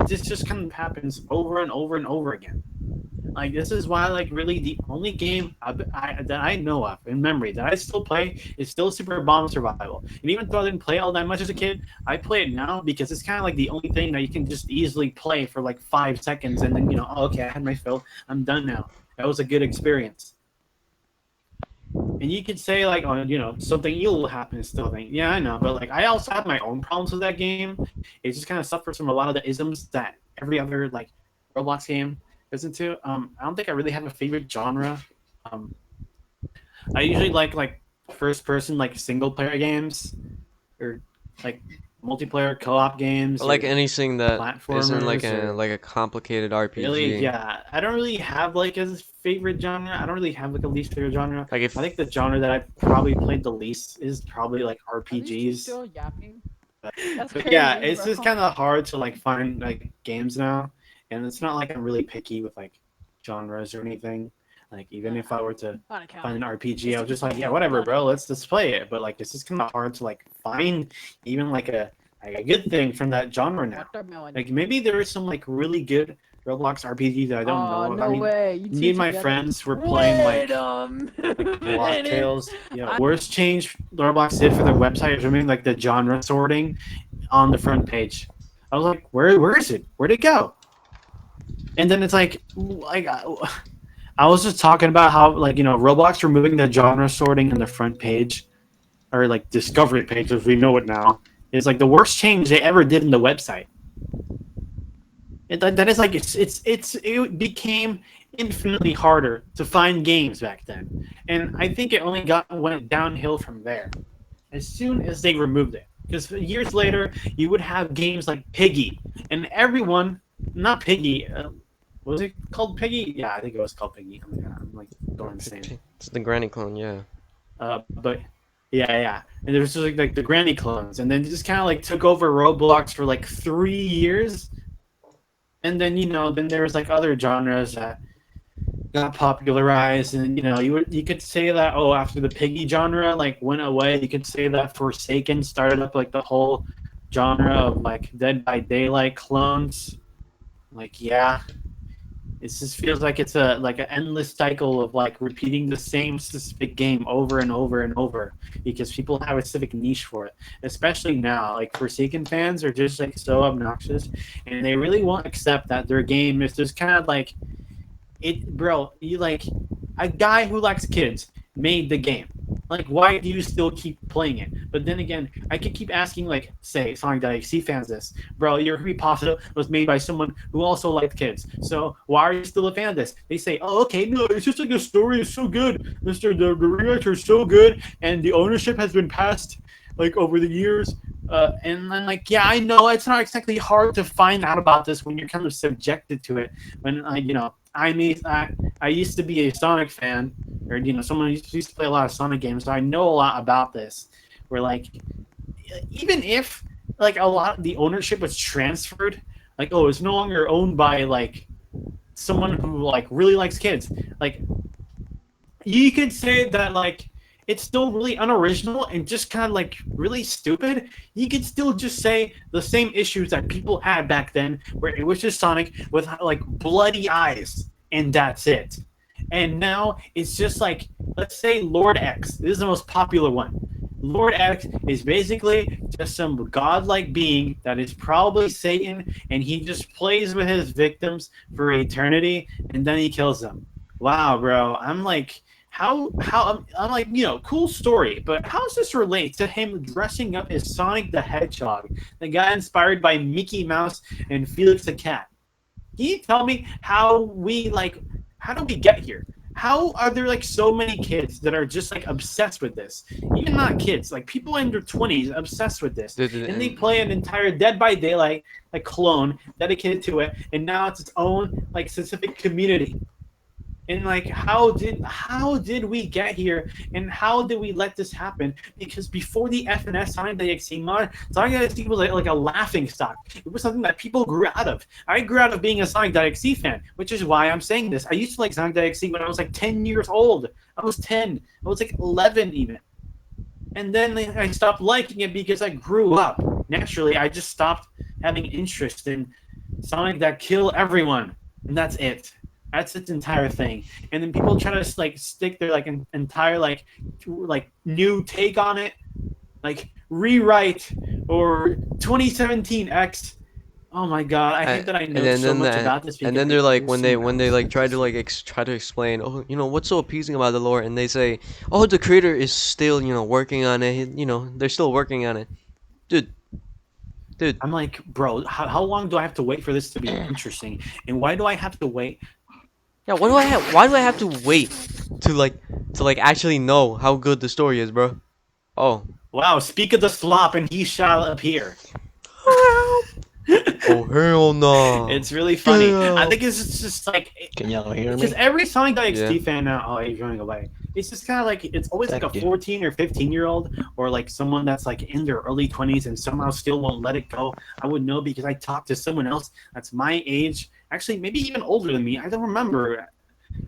This just kind of happens over and over and over again. Like this is why, like, really, the only game that I know of in memory that I still play is still Super Bomb Survival. And even though I didn't play all that much as a kid, I play it now because it's kind of like the only thing that you can just easily play for like 5 seconds, and then oh, okay, I had my fill, I'm done now. That was a good experience. And you could say like, oh, something evil will happen still. Thing, yeah, I know, but like, I also have my own problems with that game. It just kind of suffers from a lot of the isms that every other like Roblox game goes into. I don't think I really have a favorite genre. Um, I usually like first person like single player games or like multiplayer co-op games
like
or
anything that isn't
platformers or
like a complicated
really,
RPG.
yeah. I don't really have like a favorite genre. I don't really have like a least favorite genre.
Like
I think
if
the genre that I've probably played the least is probably like
Are these two
RPGs.
still yapping?
But,
That's
but yeah,
crazy,
it's
bro.
just kind of hard to like find like games now, and it's not like I'm really picky with like genres or anything. Like even if I were to
On account.
find an RPG, I was just like, yeah, whatever, bro, let's just play it. But like, it's just kind of hard to like find even like a good thing from that genre now.
Watermelon.
Like maybe there is some like really good Roblox RPG that I don't know
Oh,
of.
no
I mean,
way. You
me
two
and my
together.
friends were playing like Block Tales. Yeah, worst change Roblox did for their website is removing like the genre sorting on the front page. I was like, where is it? Where'd it go? And then it's like I was just talking about how like Roblox removing the genre sorting on the front page or like discovery page as we know it now is like the worst change they ever did in the website. That is like it became infinitely harder to find games back then, and I think it only went downhill from there as soon as they removed it. Because years later, you would have games like Piggy, and everyone, not Piggy, was it called Piggy? Yeah, I think it was called Piggy. I'm like going insane.
it's the granny clone, yeah.
But yeah, and there was just like the Granny clones, and then just kind of like took over Roblox for like 3 years, and then then there was like other genres that got popularized, and you could say that after the Piggy genre like went away, you could say that Forsaken started up like the whole genre of like Dead by Daylight clones. Like yeah, it just feels like it's like an endless cycle of like repeating the same specific game over and over and over because people have a specific niche for it. Especially now, like Forsaken fans are just like so obnoxious, and they really won't accept that their game is just kind of like it, bro. You like a guy who likes kids made the game. Like, why do you still keep playing it? But then again, I could keep asking, like, say, Sonic DXC fans this. Bro, your Creepypasta was made by someone who also liked kids. So why are you still a fan of this? They say, oh, okay, no, it's just like the story is so good. The rewrites are so good, and the ownership has been passed, like, over the years. And then, like, yeah, I know it's not exactly hard to find out about this when you're kind of subjected to it. When, I used to be a Sonic fan, or someone who used to play a lot of Sonic games, so I know a lot about this. Where like, even if like a lot of the ownership was transferred, like it's no longer owned by like someone who like really likes kids. Like you could say that like it's still really unoriginal and just kind of like really stupid, you could still just say the same issues that people had back then, where it was just Sonic with like bloody eyes, and that's it. And now it's just like, let's say Lord X. This is the most popular one. Lord X is basically just some godlike being that is probably Satan, and he just plays with his victims for eternity, and then he kills them. Wow, bro. I'm like, I'm like, cool story, but how does this relate to him dressing up as Sonic the Hedgehog, the guy inspired by Mickey Mouse and Felix the Cat? Can you tell me how do we get here? How are there like so many kids that are just like obsessed with this? Even not kids, like people in their 20s obsessed with this. And they play an entire Dead by Daylight like clone dedicated to it, and now it's its own like specific community. And like how did we get here, and how did we let this happen? Because before the FNS Sonic the XC mod, Sonic the XC was like a laughing stock. It was something that people grew out of. I grew out of being a Sonic the XC fan, which is why I'm saying this. I used to like Sonic the XC when I was like 10 years old. I was 10. I was like 11 even. And then I stopped liking it because I grew up. Naturally, I just stopped having interest in Sonic that kill everyone. And that's it. That's its entire thing. And then people try to like stick their like entire like new take on it, like rewrite or 2017 X. Oh my god, I think that I know so much about this.
And then they're like, when they like try to like try to explain, oh, what's so appeasing about the lore, and they say, oh, the creator is still working on it. They're still working on it, dude.
I'm like, bro, how long do I have to wait for this to be interesting? And why do I have to wait?
Yeah, why do I have to wait to actually know how good the story is, bro? Oh.
Wow, speak of the slop and he shall appear.
Oh, hell no.
It's really funny. Yeah. I think it's just like...
Can y'all hear me?
Because every Sonic XD fan now... Oh, you're going away. It's just kind of like... It's always like a 14 or 15-year-old, or like someone that's like in their early 20s and somehow still won't let it go. I would know because I talked to someone else that's my age. Actually, maybe even older than me. I don't remember.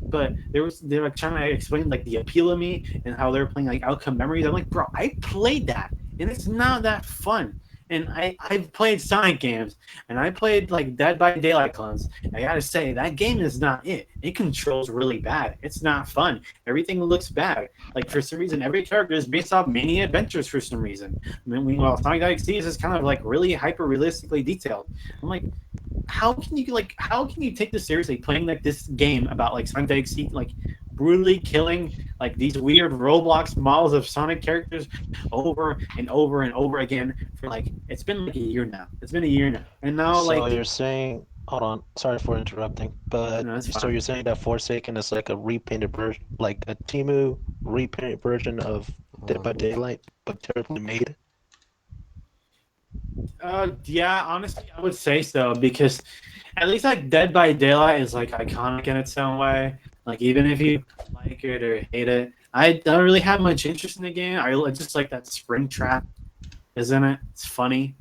But they were like trying to explain like the appeal of me and how they're playing like Outcome Memories. I'm like, bro, I played that and it's not that fun. And I've played Sonic games, and I played like Dead by Daylight clones. I gotta say, that game is not it. It controls really bad. It's not fun. Everything looks bad. Like for some reason, every character is based off mini adventures for some reason. I mean, meanwhile, Sonic XD is kind of like really hyper realistically detailed. I'm like, how can you take this seriously? Playing like this game about like Sonic XD, like brutally killing like these weird Roblox models of Sonic characters over and over and over again for like it's been like a year now. It's been a year now, and now
so
like
you're saying, hold on, sorry for interrupting, but
no,
so you're saying that Forsaken is like a repainted version, like a Timu repainted version of Dead by Daylight, but terribly made?
Yeah, honestly, I would say so because at least like Dead by Daylight is like iconic in its own way. Like even if you like it or hate it, I don't really have much interest in the game. I just like that spring trap, isn't it? It's funny,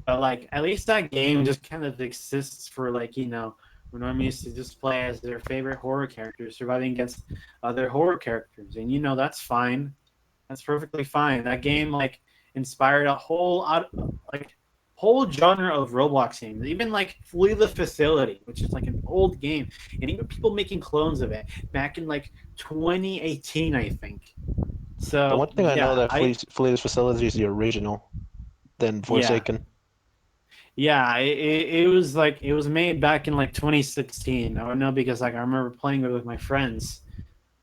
but like at least that game just kind of exists for like when I'm used to just play as their favorite horror characters, surviving against other horror characters, and that's fine. That's perfectly fine. That game like inspired a whole genre of Roblox games. Even like Flee the Facility, which is like an old game, and even people making clones of it back in like 2018, I think. So
the one thing I know that Flee the Facility is the original, then Forsaken.
Yeah, it was like it was made back in like 2016. I would know because like I remember playing it with my friends,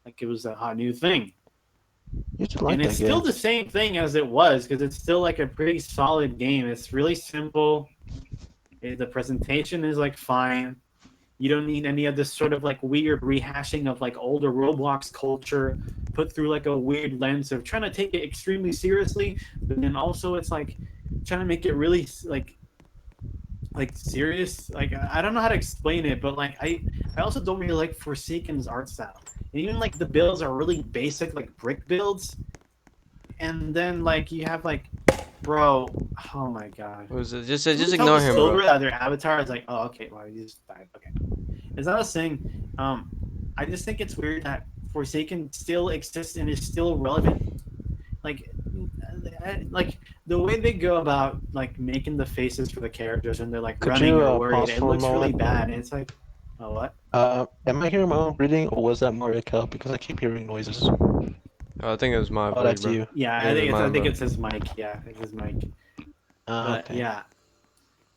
like it was a hot new thing. And it's still the same thing as it was because it's still like a pretty solid game. It's really simple. The presentation is like fine. You don't need any of this sort of like weird rehashing of like older Roblox culture put through like a weird lens of trying to take it extremely seriously, but then also it's like trying to make it really like serious. Like I don't know how to explain it, but like I also don't really like Forsaken's art style. And even like the builds are really basic, like brick builds. And then like you have like, bro, oh my god.
What was it? Just ignore him, bro.
Their avatar is like, oh okay, well you just died. Okay. As I was saying, I just think it's weird that Forsaken still exists and is still relevant like like the way they go about like making the faces for the characters and they're like
Could
running
you
or worried,
pause
it
for a
looks really
moment?
bad. And it's like, oh what?
Am I hearing my own breathing, or was that Mario Cal? Because I keep hearing noises.
I think it was my
Oh,
voice,
that's
bro.
you.
Yeah,
I think it was
I
mine,
think
bro.
it's his mic. Yeah, it's his mic. But
Okay.
yeah,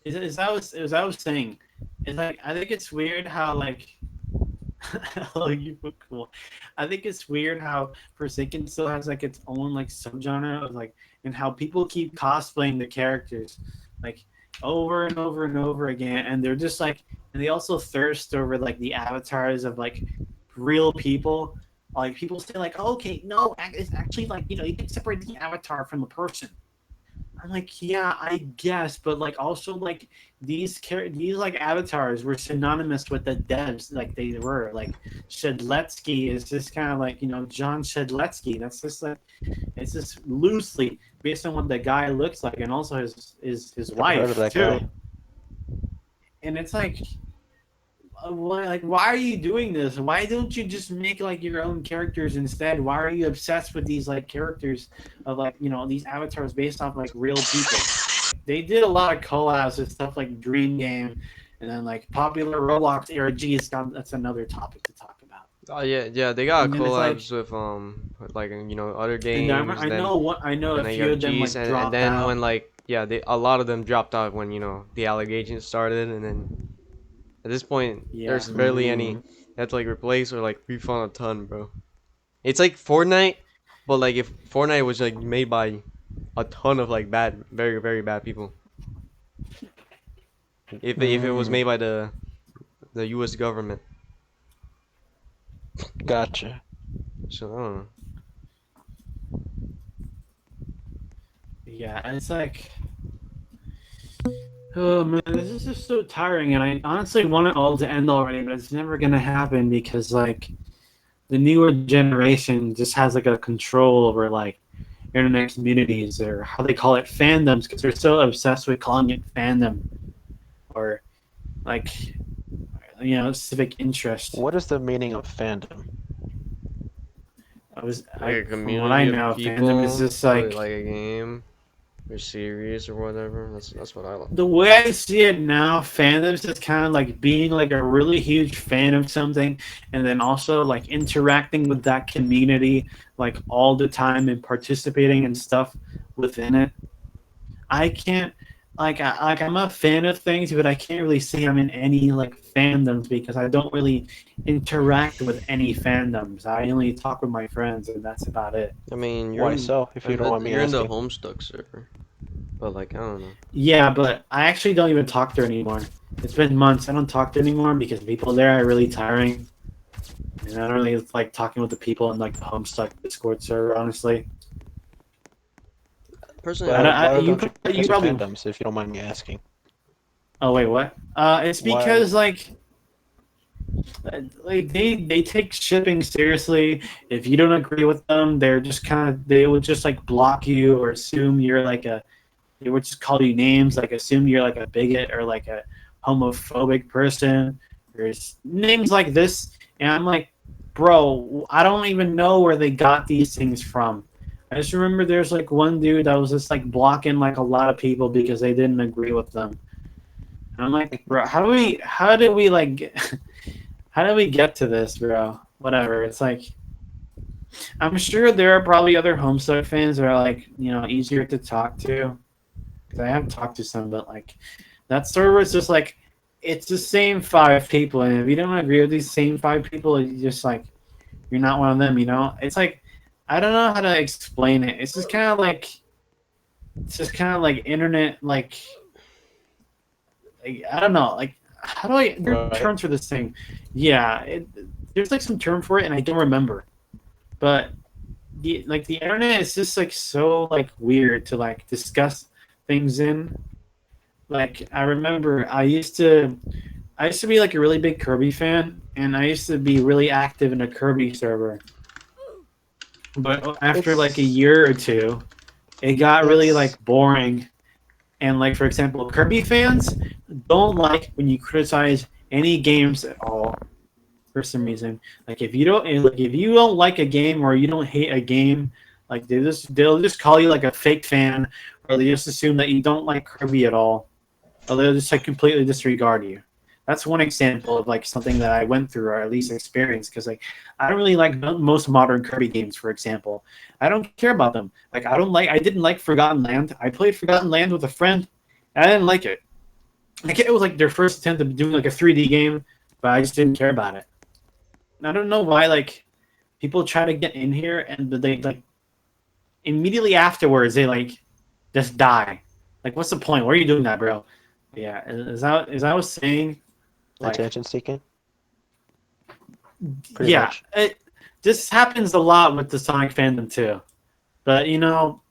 as I was saying, it's like I think it's weird how like oh, you look cool. I think it's weird how Forsaken still has like its own like subgenre of like and how people keep cosplaying the characters like over and over and over again, and they're just like and they also thirst over like the avatars of like real people. Like people say like, oh, okay, no, it's actually like you can separate the avatar from the person. I'm like, yeah, I guess, but like also like these like avatars were synonymous with the devs, like they were like Shedletsky is just kind of like John Shedletsky. That's just like it's just loosely based on what the guy looks like, and also his
Never heard of
wife
that
too.
guy.
And it's like why are you doing this? Why don't you just make like your own characters instead? Why are you obsessed with these like characters of like these avatars based off like real people? They did a lot of collabs with stuff like Dream Game, and then like popular Roblox era. Geez, that's another topic to talk about.
Oh yeah, yeah. They got
And then it's like,
collabs with like other
and
games. Then
I know a
and then you
few
have
of them
G's,
like
and
dropped
then when
out.
like they a lot of them dropped out when the allegations started, and then at this point
Yeah,
there's barely any. They have to like replace or like refund a ton, bro. It's like Fortnite, but like if Fortnite was like made by a ton of like bad, very very bad people. If it was made by the U.S. government,
Gotcha.
so I don't know.
yeah. It's like, oh man, this is just so tiring, and I honestly want it all to end already, but it's never gonna happen because like the newer generation just has like a control over like internet communities or how they call it fandoms because they're so obsessed with calling it fandom or like civic interest.
What is the meaning of fandom?
Like a
From what I
community of
know, fandom is
people
just
for
like
like a game or series or whatever. That's what I like.
the way I see it now. Fandom is just kind of like being like a really huge fan of something, and then also like interacting with that community like all the time and participating in stuff within it. I can't I'm a fan of things, but I can't really say I'm in any like fandoms because I don't really interact with any fandoms. I only talk with my friends, and that's about it.
I mean,
Why so, if you don't mind me
you're in the
asking?
Homestuck server, but like I don't know.
Yeah, but I actually don't even talk to her anymore. It's been months. I don't talk to her anymore because people there are really tiring, and I don't really like talking with the people in like the Homestuck Discord server. Honestly,
Personally,
I
I
don't.
don't.
Why
You
don't you
you
guys are
probably.
fandoms, if you don't mind me asking?
Oh wait, what? It's
Why?
because like they take shipping seriously. If you don't agree with them, they're just kind of they would just like block you or assume you're like a they would just call you names like assume you're like a bigot or like a homophobic person or names like this. And I'm like, bro, I don't even know where they got these things from. I just remember there's like one dude that was just like blocking like a lot of people because they didn't agree with them. And I'm like, bro, how did we like how did we get to this, bro? Whatever. It's like I'm sure there are probably other Homestuck fans that are like, easier to talk to. Because I have talked to some, but like that server is just like it's the same five people, and if you don't agree with these same five people, you just like you're not one of them. It's like I don't know how to explain it. It's just kind of like internet like I don't know like how do I there are
Right.
terms for this thing? Yeah, there's like some term for it, and I don't remember. But the internet is just like so like weird to like discuss things in. Like I remember I used to be like a really big Kirby fan, and I used to be really active in a Kirby server. But after like a
It's
year or two, it got really
it's
like boring. And like for example, Kirby fans don't like when you criticize any games at all for some reason. Like if you don't like a game or you don't hate a game, Like they'll just call you like a fake fan, or they just assume that you don't like Kirby at all, or they'll just like completely disregard you. That's one example of like something that I went through or at least experienced because like I don't really like most modern Kirby games. For example, I don't care about them. Like I didn't like Forgotten Land. I played Forgotten Land with a friend, and I didn't like it. Like it was like their first attempt at doing like a 3D game, but I just didn't care about it. And I don't know why like people try to get in here and they like immediately afterwards they like just die. Like what's the point? Why are you doing that, bro? Yeah, as I was saying, like
Attention seeking, pretty
yeah,
much.
this happens a lot with the Sonic fandom too. But you know,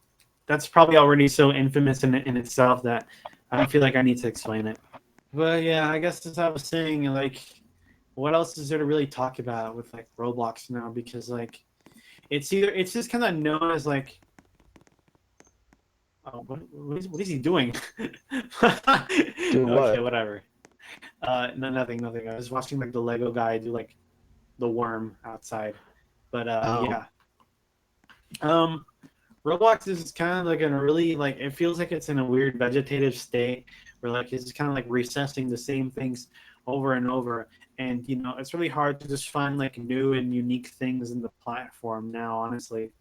that's probably already so infamous in itself that I don't feel like I need to explain it. But yeah, I guess as I was saying, like, what else is there to really talk about with like Roblox now? Because like, it's just kind of known as like, oh, what is he doing?
Do
Okay,
what?
whatever. No, nothing. I was watching like the Lego guy do like the worm outside. But
Oh,
yeah, um, Roblox is kind of like in a really like it feels like it's in a weird vegetative state where like it's kind of like recessing the same things over and over, and you know it's really hard to just find like new and unique things in the platform now. Honestly,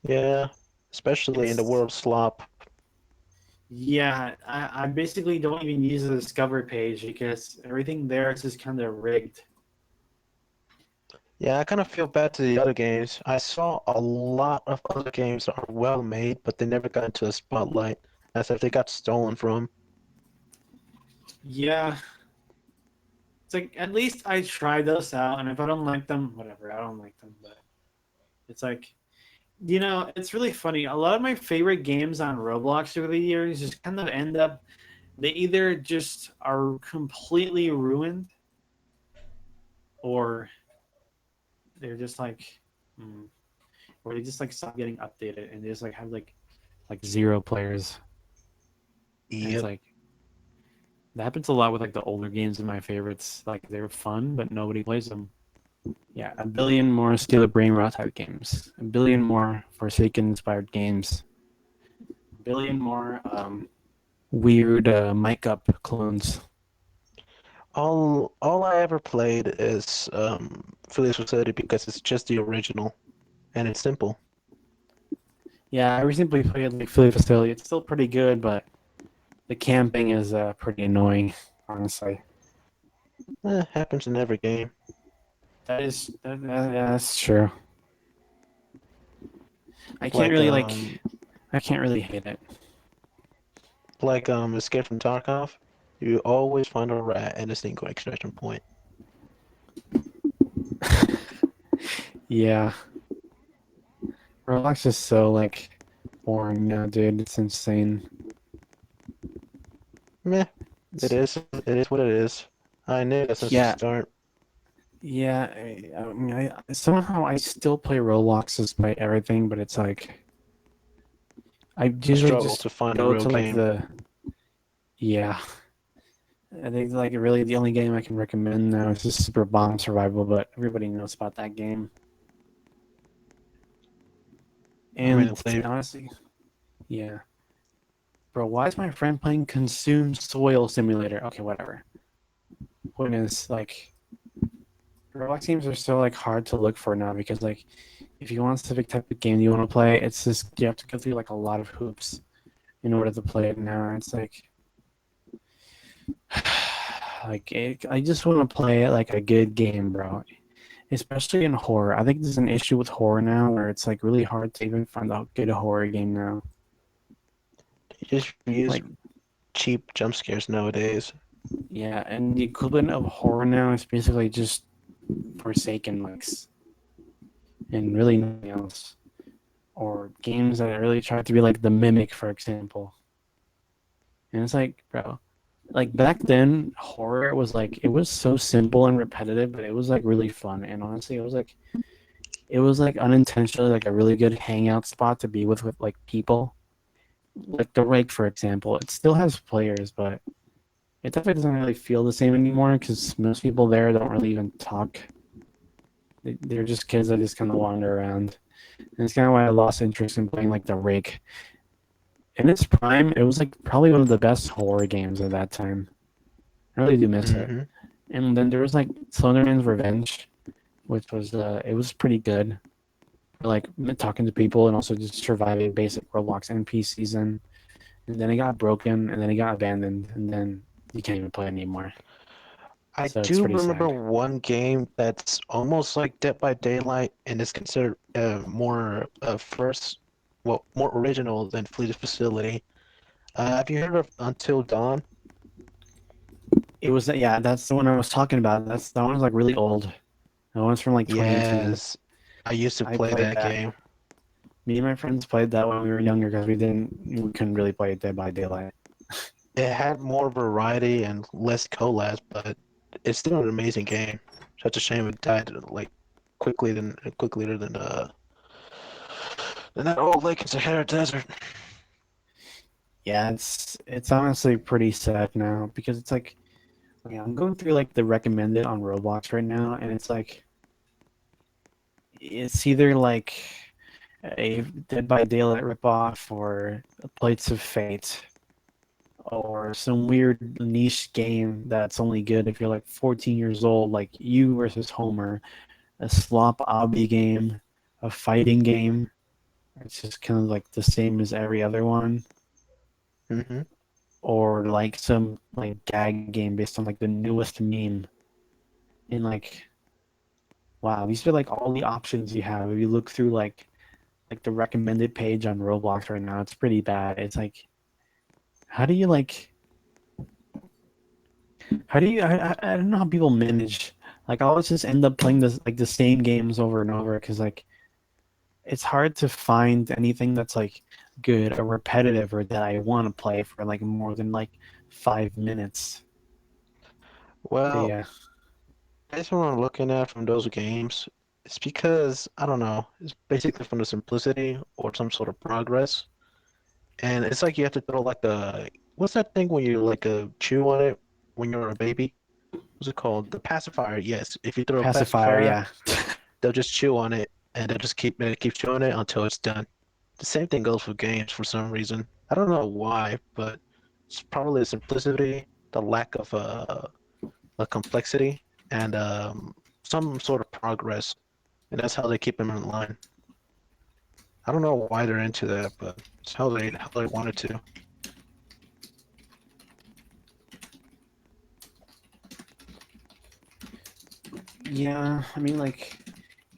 yeah. Especially in the
it's
world slop.
yeah. I basically don't even use the discover page because everything there is just kind of rigged.
Yeah, I kind of feel bad to the other games. I saw a lot of other games that are well made, but they never got into the spotlight, as if they got stolen from.
Yeah, it's like at least I try those out, and if I don't like them, whatever. I don't like them, but it's like you know, it's really funny. A lot of my favorite games on Roblox over the years just kind of end up they either just are completely ruined or they're just like mm, or they just like stop getting updated and they just like have like zero players. And it's
Yep.
like that happens a lot with like the older games of my favorites. Like they're fun, but nobody plays them. Yeah, a billion more Steal a Brain Rot type games, a billion more Forsaken inspired games, a billion more weird mic up clones.
All I ever played is Philly's Facility because it's just the original and it's simple.
Yeah, I recently played like Philly Facility. It's still pretty good, but the camping is pretty annoying, honestly.
Happens in every game.
Yeah, that's true. I can't
Like
really like I can't really hate it.
Escape from Tarkov. You always find a rat and a single extraction point.
Yeah, Roblox is so like boring now, dude. It's insane.
Meh, it
It's,
is. It is what it is. I knew that since the
yeah,
start.
yeah. I mean, somehow I still play Roblox despite everything, but it's like I
I
usually
struggle
just
to find a
go
real
to like
game.
the yeah. I think like really the only game I can recommend now is just Super Bomb Survival, but everybody knows about that game.
I
And
really played.
honestly, yeah. Bro, why is my friend playing Consume Soil Simulator? Okay, whatever. Point is, like, Roblox games are so like hard to look for now because like if you want a specific type of game you want to play, it's just you have to go through like a lot of hoops in order to play it now. It's like I just want to play it like a good game, bro. Especially in horror. I think there's an issue with horror now where it's like really hard to even find a good horror game now.
You just use
Like,
cheap jump scares nowadays.
yeah, and the equivalent of horror now is basically just Forsaken likes and really nothing else. Or games that really try to be like the Mimic, for example. And it's like, bro, like back then, horror was like it was so simple and repetitive, but it was like really fun. And honestly, it was like unintentionally like a really good hangout spot to be with like people. Like the Rake, for example, it still has players, but it definitely doesn't really feel the same anymore because most people there don't really even talk. They're just kids that just kind of wander around. And it's kind of why I lost interest in playing like the Rake. In its prime, it was like probably one of the best horror games at that time. I really do miss it.
Hmm.
And then there was like Slenderman's Revenge, which was it was pretty good. For, like talking to people and also just surviving basic Roblox NPCs and then it got broken and then it got abandoned and then you can't even play it anymore.
I
So it's
do
pretty
remember
sad.
one game that's almost like Dead by Daylight and is considered more more original than Fleet Facility. Have you heard of Until Dawn?
It was yeah, that's the one I was talking about. That one's like really old. That one's from like 2018.
Yes, I used to
I
play
played
that
that.
game.
Me and my friends played that when we were younger because we couldn't really play Dead by Daylight.
It had more variety and less collabs, but it's still an amazing game. Such a shame it died like quickly than that old lake in Sahara Desert.
Yeah, it's honestly pretty sad now because it's like okay, I'm going through like the recommended on Roblox right now, and it's either like a Dead by Daylight ripoff or Plates of Fate or some weird niche game that's only good if you're like 14 years old, like you versus Homer, a slop obby game, a fighting game. It's just kind of like the same as every other one,
Hmm.
or like some like gag game based on like the newest meme. And like, wow, these are like all the options you have. If you look through like the recommended page on Roblox right now, it's pretty bad. It's like, how do you like how do you I don't know how people manage like I always just end up playing this like the same games over and over because like it's hard to find anything that's like good or repetitive or that I want to play for like more than like 5 minutes. But
Well,
yeah,
that's what I'm looking at from those games. It's because I don't know. It's basically from the simplicity or some sort of progress, and it's like you have to throw like a what's that thing when you like chew on it when you're a baby? What's it called? The pacifier. Yes, if you throw a
pacifier,
pacifier,
yeah.
they'll just chew on it and they'll just keep chewing it until it's done. The same thing goes for games for some reason. I don't know why, but it's probably the simplicity, the lack of a complexity, and some sort of progress, and that's how they keep them in line. I don't know why they're into that, but it's how they wanted to.
Yeah, I mean like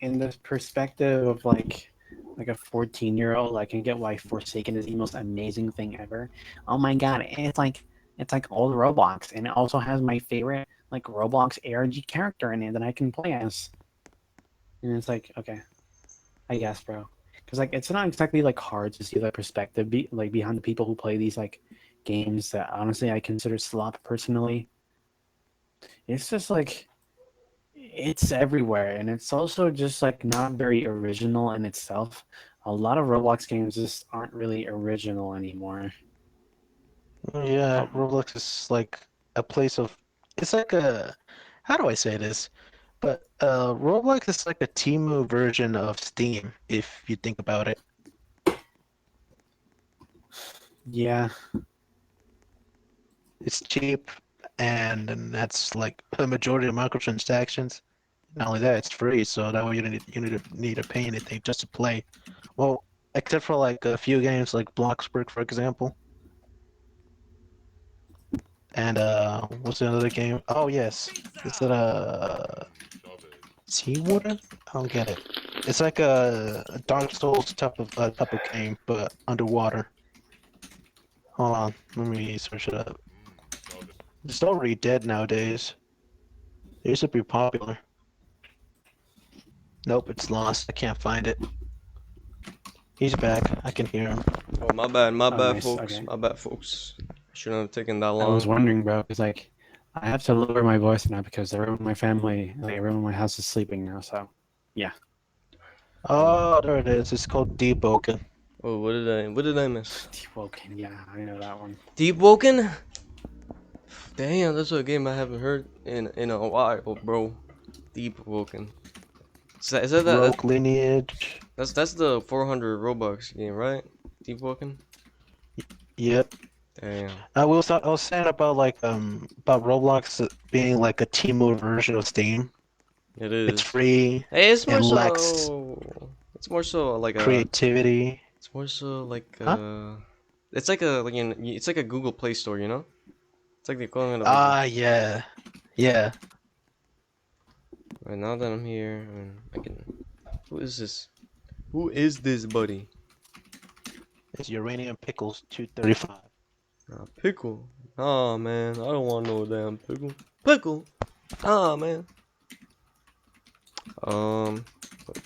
in the perspective of like a 14-year-old, I can get why Forsaken is the most amazing thing ever. Oh my god, it's like old Roblox and it also has my favorite like Roblox ARG character in it that I can play as. And it's like, okay, I guess, bro. Cuz like it's not exactly like hard to see the perspective like behind the people who play these like games that honestly I consider slop personally. It's just like it's everywhere and it's also just like not very original in itself. A lot of Roblox games just aren't really original anymore.
Yeah,
Um,
Roblox is like a place of. It's like a. How do I say this? But Roblox is like a Temu version of Steam, if you think about it.
yeah,
It's cheap, and that's like a majority of microtransactions. Not only that, it's free, so that way you need to pay anything just to play. Well, except for like a few games like Bloxburg, for example. And what's the other game? Oh yes, is it Seawater? I don't get it. It's like a Dark Souls type of game, but underwater. Hold on, let me search it up. It's already dead nowadays. It used to be popular. Nope, it's lost. I can't find it. He's back. I can hear him.
Oh, my
oh
bad,
nice.
folks.
Okay,
My bad, folks. Shouldn't have taken that
I was
long.
wondering, bro, because like I have to lower my voice now because everyone in my family, like everyone in my house is sleeping now. So yeah,
Oh, there it is. It's called Deboken.
Oh, what did I miss?
Woken. Yeah, I know that one.
Deep Woken? Damn, that's a game I haven't heard in a while, bro. Deep Woken. Is that
Rogue Lineage.
that's the 400 Robux game, right? Deep Walking.
Yep.
Damn,
I was saying about about Roblox being like a Temu version of Steam.
it
It's
is.
free.
Hey,
It lacks
it's more so like a,
creativity.
it's more so like
Huh?
it's like a Google Play Store, you know? It's like the equivalent of a.
Ah, yeah. Yeah.
Right now that I'm here, I can. Who is this? Who is this, buddy?
It's Uranium Pickles 235.
Pickle. Oh man, I don't want no damn pickle. Pickle. Ah man. Um.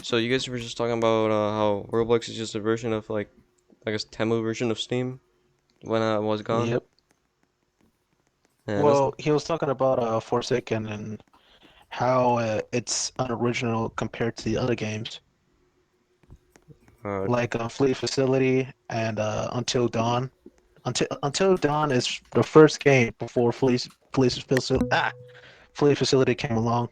So you guys were just talking about how Roblox is just a version of like, I guess Temu version of Steam when I was gone.
Yep.
Yeah, that's
Well, he was talking about Forsaken and how it's unoriginal compared to the other games,
uh
like Fleet Facility and Until Dawn. Until Dawn is the first game before Fleet Facility came along.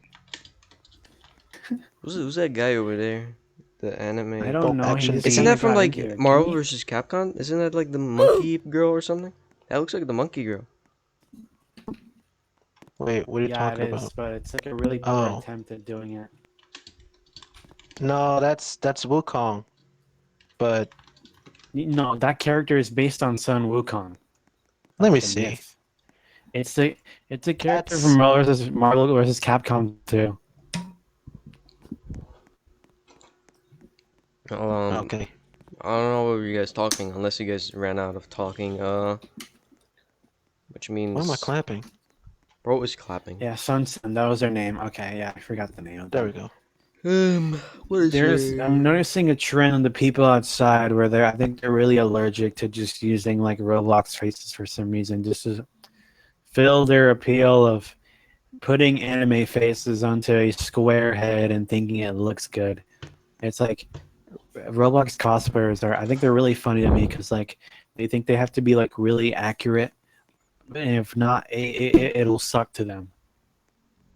who's that guy over there? The
I
anime.
don't
Both
know. He
action
just
Isn't
kind
that
of
themed.
from
got in
like
here. Can
Marvel
you?
vs. Capcom? Isn't that like the monkey girl or something? That looks like the monkey girl.
Wait, what are you
Yeah, it
talking
is,
about?
but it's like a really poor
Oh,
attempt at doing it.
no, that's Wukong. But
No, that character is based on Sun Wukong,
let me
the
see.
myth. It's a it's a character from
That's
Marvel versus Capcom 2.
Um,
okay.
I don't know what were you guys talking unless you guys ran out of talking. Which
Why am I
means
clapping?
bro is clapping.
Yeah, Sun, that was their name. Okay, yeah, I forgot the name of
There we
them.
go.
What is
I'm noticing a trend in the people outside where I think they're really allergic to just using like Roblox faces for some reason, just to fill their appeal of putting anime faces onto a square head and thinking it looks good. It's like Roblox cosplayers are. I think they're really funny to me because like they think they have to be like really accurate, and if not, it'll suck to them.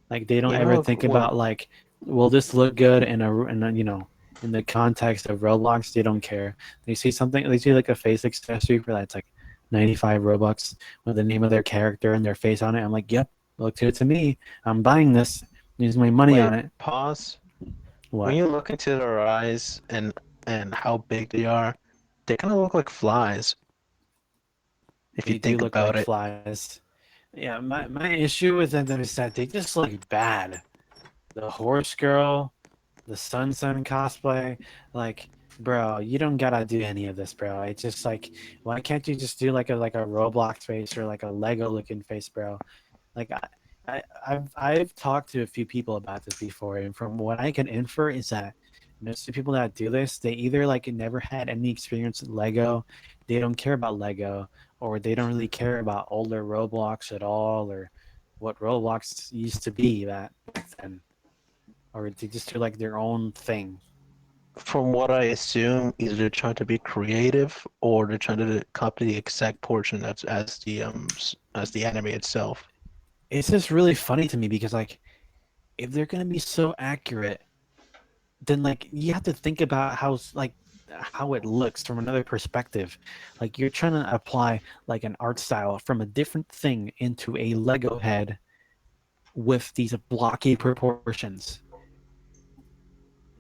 Like they don't
You
ever
know
think
what?
about like, will this look good in the context of Roblox? They don't care. They see something, they see like a face accessory for that's like 95 Robux with the name of their character and their face on it. I'm like, yep, looks good to me. I'm buying this. Use my money on
Wait,
it.
pause. When
What?
you look into their eyes and how big they are, they kind of look like flies if you
They do
think
look
about
like
it.
flies. Yeah, my issue with them is that they just look bad. The horse girl, the Sun cosplay, like, bro, you don't gotta do any of this, bro. It's just like, why can't you just do like a Roblox face or like a Lego looking face, bro? Like I've talked to a few people about this before, and from what I can infer is that most of the people that do this, they either like never had any experience with Lego, they don't care about Lego, or they don't really care about older Roblox at all, or what Roblox used to be back then, or they just do like their own thing.
From what I assume, either they're trying to be creative or they're trying to copy the exact portion that's as the anime itself.
It's just really funny to me because like if they're gonna be so accurate, then like you have to think about how it looks from another perspective. Like you're trying to apply like an art style from a different thing into a Lego head with these blocky proportions.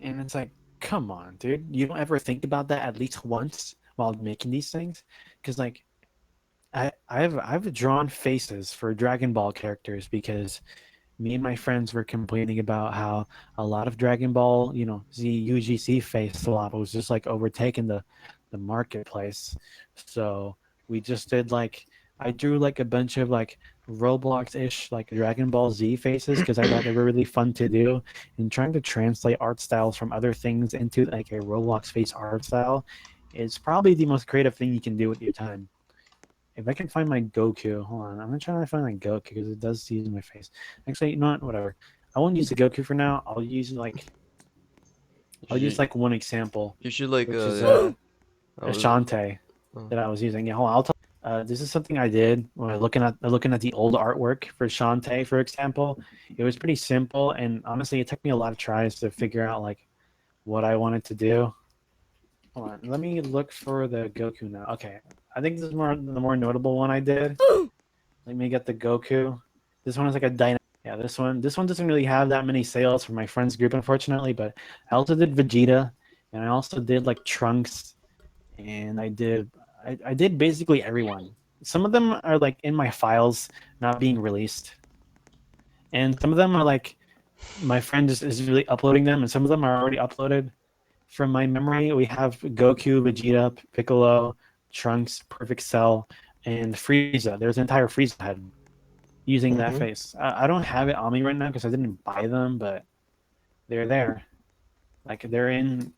And it's like, come on, dude. You don't ever think about that at least once while making these things? Because like I've drawn faces for Dragon Ball characters because me and my friends were complaining about how a lot of Dragon Ball, Z UGC face swap was just like overtaking the marketplace. So we just did like I drew like a bunch of like Roblox-ish like Dragon Ball Z faces because I thought they were really fun to do. And trying to translate art styles from other things into like a Roblox face art style is probably the most creative thing you can do with your time. If I can find my Goku, hold on. I'm gonna try to find my Goku because it does use my face. Actually, you know what? Whatever. I won't use the Goku for now. I'll use
You
like one example,
you should like
which is
I was
Ashante
oh.
that I was using. Yeah, hold on. This is something I did when I looking at the old artwork for Shantae, for example. It was pretty simple, and honestly, it took me a lot of tries to figure out like what I wanted to do. Hold on, let me look for the Goku now. Okay, I think this is the more notable one I did. Let me get the Goku. This one is like a dynamic. Yeah, this one doesn't really have that many sales for my friends group, unfortunately. But I also did Vegeta, and I also did like Trunks, and I did basically everyone. Some of them are like in my files, not being released, and some of them are like my friend is really uploading them, and some of them are already uploaded. From my memory, we have Goku, Vegeta, Piccolo, Trunks, Perfect Cell, and Frieza. There's an entire Frieza head using that
Hmm.
face. I don't have it on me right now because I didn't buy them, but they're there. Like they're in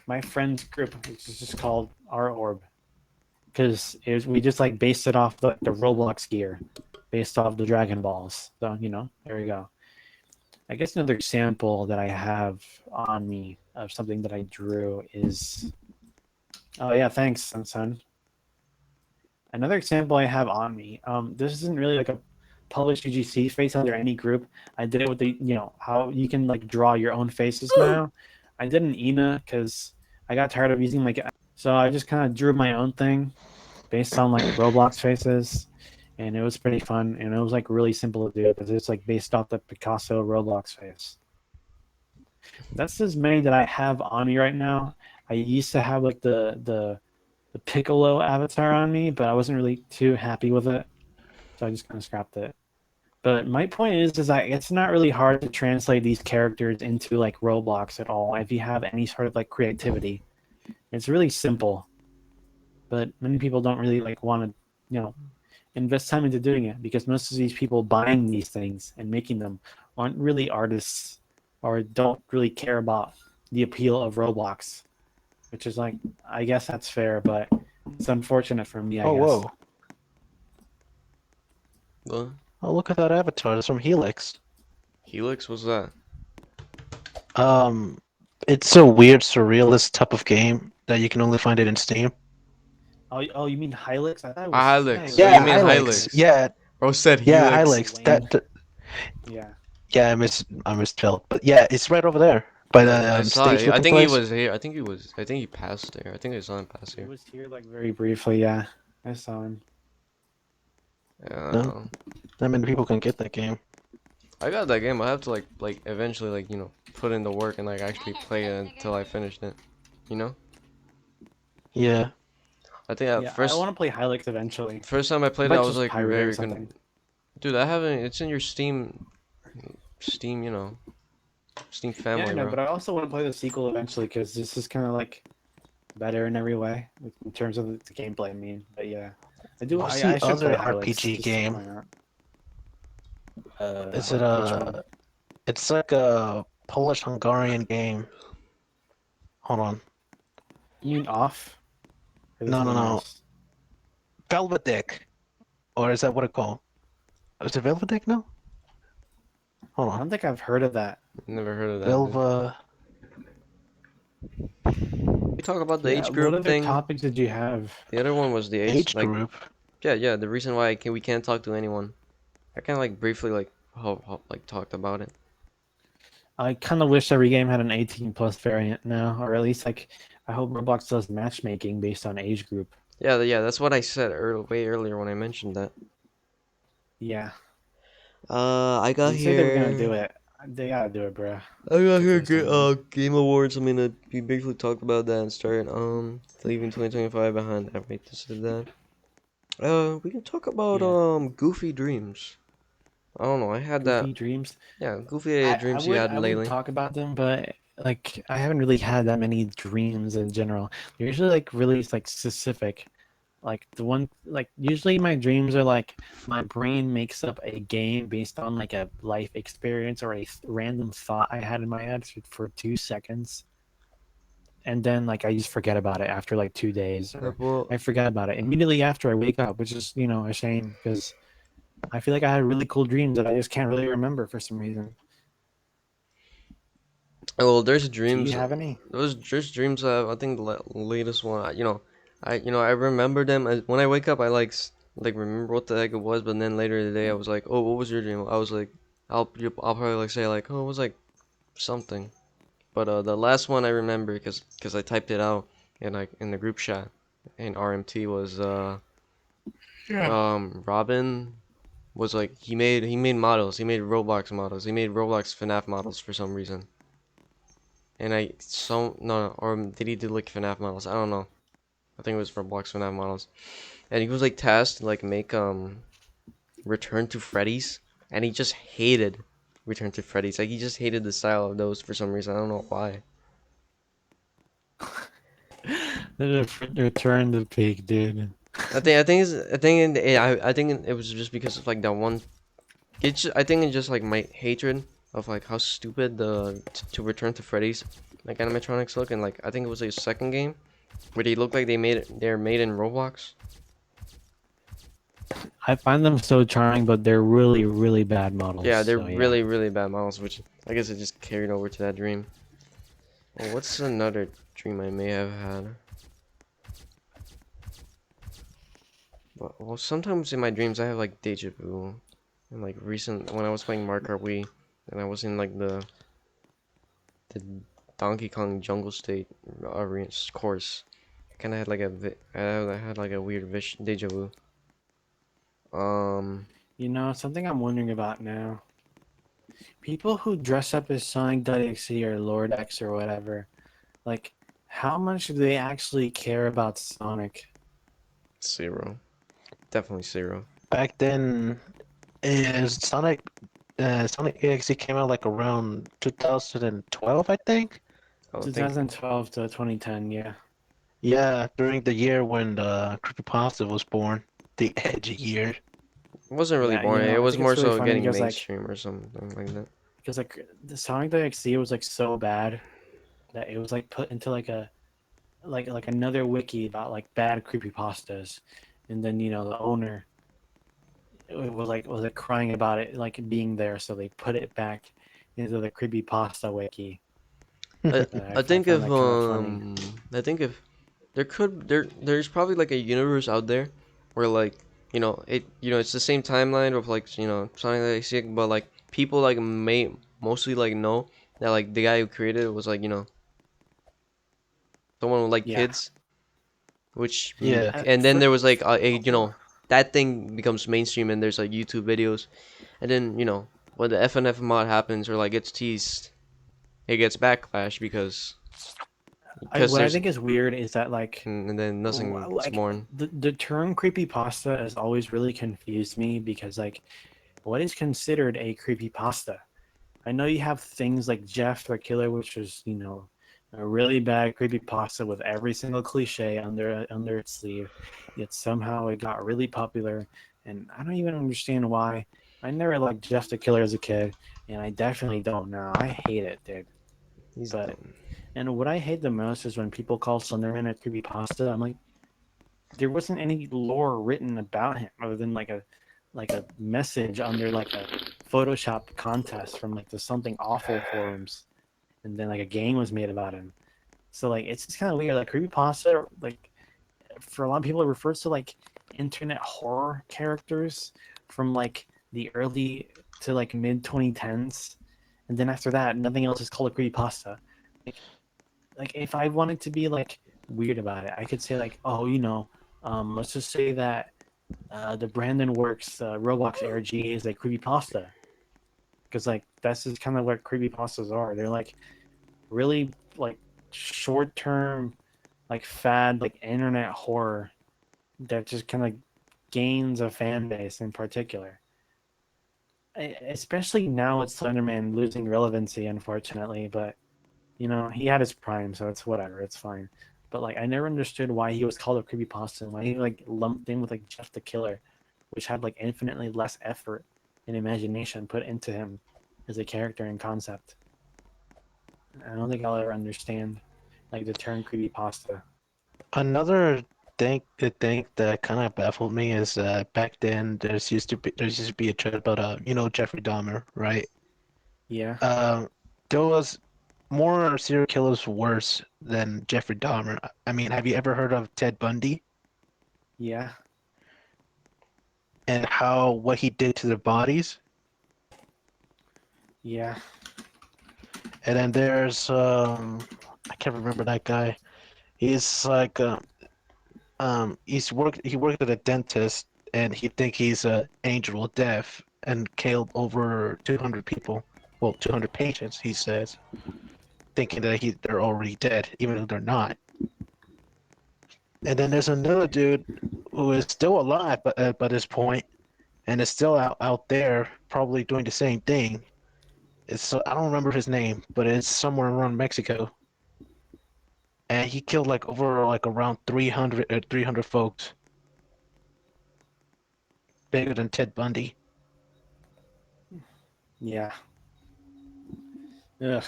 my friend's group, which is just called our orb, because we just like based it off the Roblox gear, based off the Dragon Balls. So there we go. I guess another example that I have on me of something that I drew is. Oh yeah, thanks, son. Another example I have on me. This isn't really like a published UGC face under any group. I did it with the how you can like draw your own faces now. I did an Ina because I got tired of using like so I just kind of drew my own thing based on like Roblox faces, and it was pretty fun. And it was like really simple to do because it's like based off the Picasso Roblox face. That's as many that I have on me right now. I used to have like the Piccolo avatar on me, but I wasn't really too happy with it, so I just kind of scrapped it. But my point is that it's not really hard to translate these characters into like Roblox at all if you have any sort of like creativity. It's really simple, but many people don't really like want to, invest time into doing it because most of these people buying these things and making them aren't really artists or don't really care about the appeal of Roblox, which is like I guess that's fair, but it's unfortunate for me, I
Oh,
guess.
whoa.
What?
Oh, look at that avatar. That's from Helix.
Helix? What's that?
Um, it's a weird surrealist type of game that you can only find it in Steam.
Oh, you mean Hilux? I thought it
Hilux.
was
Oh, you
Yeah,
mean
Helix.
Helix.
Hilix?
Yeah,
Bro said
yeah,
Helix.
Helix.
Lame. Yeah.
Yeah, I misspelled. But yeah, it's right over there by the
I saw
stage
it. I
looking
think he
place.
was here. I think he passed there. I think I saw him pass
He
here.
was here like very briefly, yeah. I saw him.
No,
Yeah.
not many people can get that game.
I got that game. I have to like eventually put in the work and like actually play it until I finished it. You know?
Yeah.
I think at
Yeah, I
first
want to play Hilux eventually.
first time I
I
played it, I
might
was
just
like
pirate it or
very
something.
dude. I haven't. It's in your Steam, Steam
Yeah, I
family,
know,
bro.
but I also want to play the sequel eventually because this is kind of like better in every way like, in terms of the gameplay. I mean, but yeah, I do.
What's
I
the
should
other
play Hilux
RPG
just
game?
why not?
Is it
Which one?
it's like a Polish-Hungarian game. Hold on.
You mean Off? Or this
No, no,
one
no.
else?
Velvet Dick. Or is that what it called? Is it Velvet Dick? No? Hold
I
on.
don't think I've heard of that.
Never heard of that, dude.
Velva.
We talk about the
Yeah,
age
what
group
other
thing.
topics did you have?
The other one was the age,
Age
like
group.
yeah. The reason why we can't talk to anyone. I kind of like briefly like talked about it.
I kind of wish every game had an 18 plus variant now, or at least like I hope Roblox does matchmaking based on age group.
Yeah. That's what I said way earlier when I mentioned that.
Yeah,
I got
they say they were gonna
here.
do it. They gotta do it, bro.
I got
Get
here
this thing done.
Game Awards. I mean, we briefly talked about that and started leaving 2025 behind. I made this and that. We can talk about
Yeah,
Goofy Dreams. I don't know. I had that.
Goofy Dreams.
Yeah, Goofy dreams you had
I would
lately.
talk about them, but like I haven't really had that many dreams in general. They're usually like really like specific. Like the one like usually my dreams are like my brain makes up a game based on like a life experience or a random thought I had in my head for 2 seconds, and then like I just forget about it after like 2 days,
Yeah,
or
well,
I forget about it immediately after I wake up, which is a shame because I feel like I had really cool dreams that I just can't really remember for some reason.
there's
Do you
dreams.
have any?
There's dreams. I think the latest one. I remember them. When I wake up, I like remember what the heck it was, but then later in the day I was like, oh, what was your dream? I was like, I'll probably like say like, oh, it was like something. But the last one I remember because I typed it out in like in the group chat in RMT was
Yeah.
Robin was like he made models. He made Roblox models. He made Roblox FNAF models for some reason. And I so no, no or did he do like FNAF models? I don't know. I think it was Roblox FNAF models. And he was like tasked to like make Return to Freddy's, and he just hated Return to Freddy's. Like he just hated the style of those for some reason. I don't know why.
The return to peak, dude.
I think it was just because of like that one. I think it's just like my hatred of like how stupid the to Return to Freddy's like animatronics look, and like I think it was a second game where they look like they're made in Roblox.
I find them so charming, but they're really, really bad models.
Yeah, they're
So yeah.
really bad models, which I guess it just carried over to that dream. Oh, what's another dream I may have had? Well, sometimes in my dreams I have like deja vu. And like recent when I was playing Mario Kart Wii, and I was in like the Donkey Kong Jungle State course. I kind of had like I had like a weird deja vu. Um,
You know, something I'm wondering about now. People who dress up as Sonic.exe or Lord X or whatever, like, how much do they actually care about Sonic?
zero, definitely zero.
Back then, is Sonic EXE came out like around 2012, I think.
I don't think
2012 to 2010, yeah.
Yeah, during the year when the creepypasta was born, the edgy year.
it wasn't really
Yeah, you
boring.
know,
It
I
was
think
more
it's really
so
funny
getting mainstream or something like that.
because like the Sonic.exe was like so bad that it was like put into like a like another wiki about like bad creepypastas, and then you know the owner was like crying about it like being there, so they put it back into the creepypasta wiki.
I
I
think
find
if
that kind of funny.
I think if there's probably like a universe out there where like it's the same timeline of like Sonic the Hedgehog, but like people like may mostly like know that like the guy who created it was like someone with like
Yeah,
kids, which
Yeah.
and then
for
there was like that thing becomes mainstream and there's like YouTube videos, and then when the FNF mod happens or like gets teased, it gets backlash because
what I
there's
think is weird is that like
and then nothing's
like
born.
the term creepypasta has always really confused me because like what is considered a creepypasta? I know you have things like Jeff the Killer, which is a really bad creepypasta with every single cliche under its sleeve, yet somehow it got really popular, and I don't even understand why. I never liked Jeff the Killer as a kid, and I definitely don't now. I hate it, dude.
He's
But
dumb.
and what I hate the most is when people call Slenderman a creepypasta. I'm like, there wasn't any lore written about him other than like a message under like a Photoshop contest from like the something awful forums, and then like a game was made about him. So like it's just kind of weird. Like creepypasta, like for a lot of people, it refers to like internet horror characters from like the early to like mid 2010s, and then after that, nothing else is called a creepypasta. Like like if I wanted to be like weird about it, I could say like, oh, let's just say that the Brandon Works Roblox ARG is a creepypasta because like that's just kind of what creepypastas are. They're like really like short term like fad like internet horror that just kind of gains a fan base in particular. Especially now with Slenderman losing relevancy, unfortunately, but he had his prime, so it's whatever, it's fine. But like I never understood why he was called a creepypasta and why he like lumped in with like Jeff the Killer, which had like infinitely less effort and imagination put into him as a character and concept. I don't think I'll ever understand like the term creepypasta.
Another thing that kind of baffled me is back then there used to be a trend about Jeffrey Dahmer, right?
Yeah,
Uh, there was more serial killers worse than Jeffrey Dahmer. I mean, have you ever heard of Ted Bundy?
yeah.
and how what he did to the bodies.
Yeah.
And then there's I can't remember that guy. He's like he worked at a dentist and he think he's a angel of death and killed over 200 people. Well, 200 patients, he says, thinking that they're already dead, even though they're not. And then there's another dude who is still alive by this point and is still out there probably doing the same thing. It's I don't remember his name, but it's somewhere around Mexico. And he killed like over like around 300 folks, bigger than Ted Bundy.
Yeah. Ugh.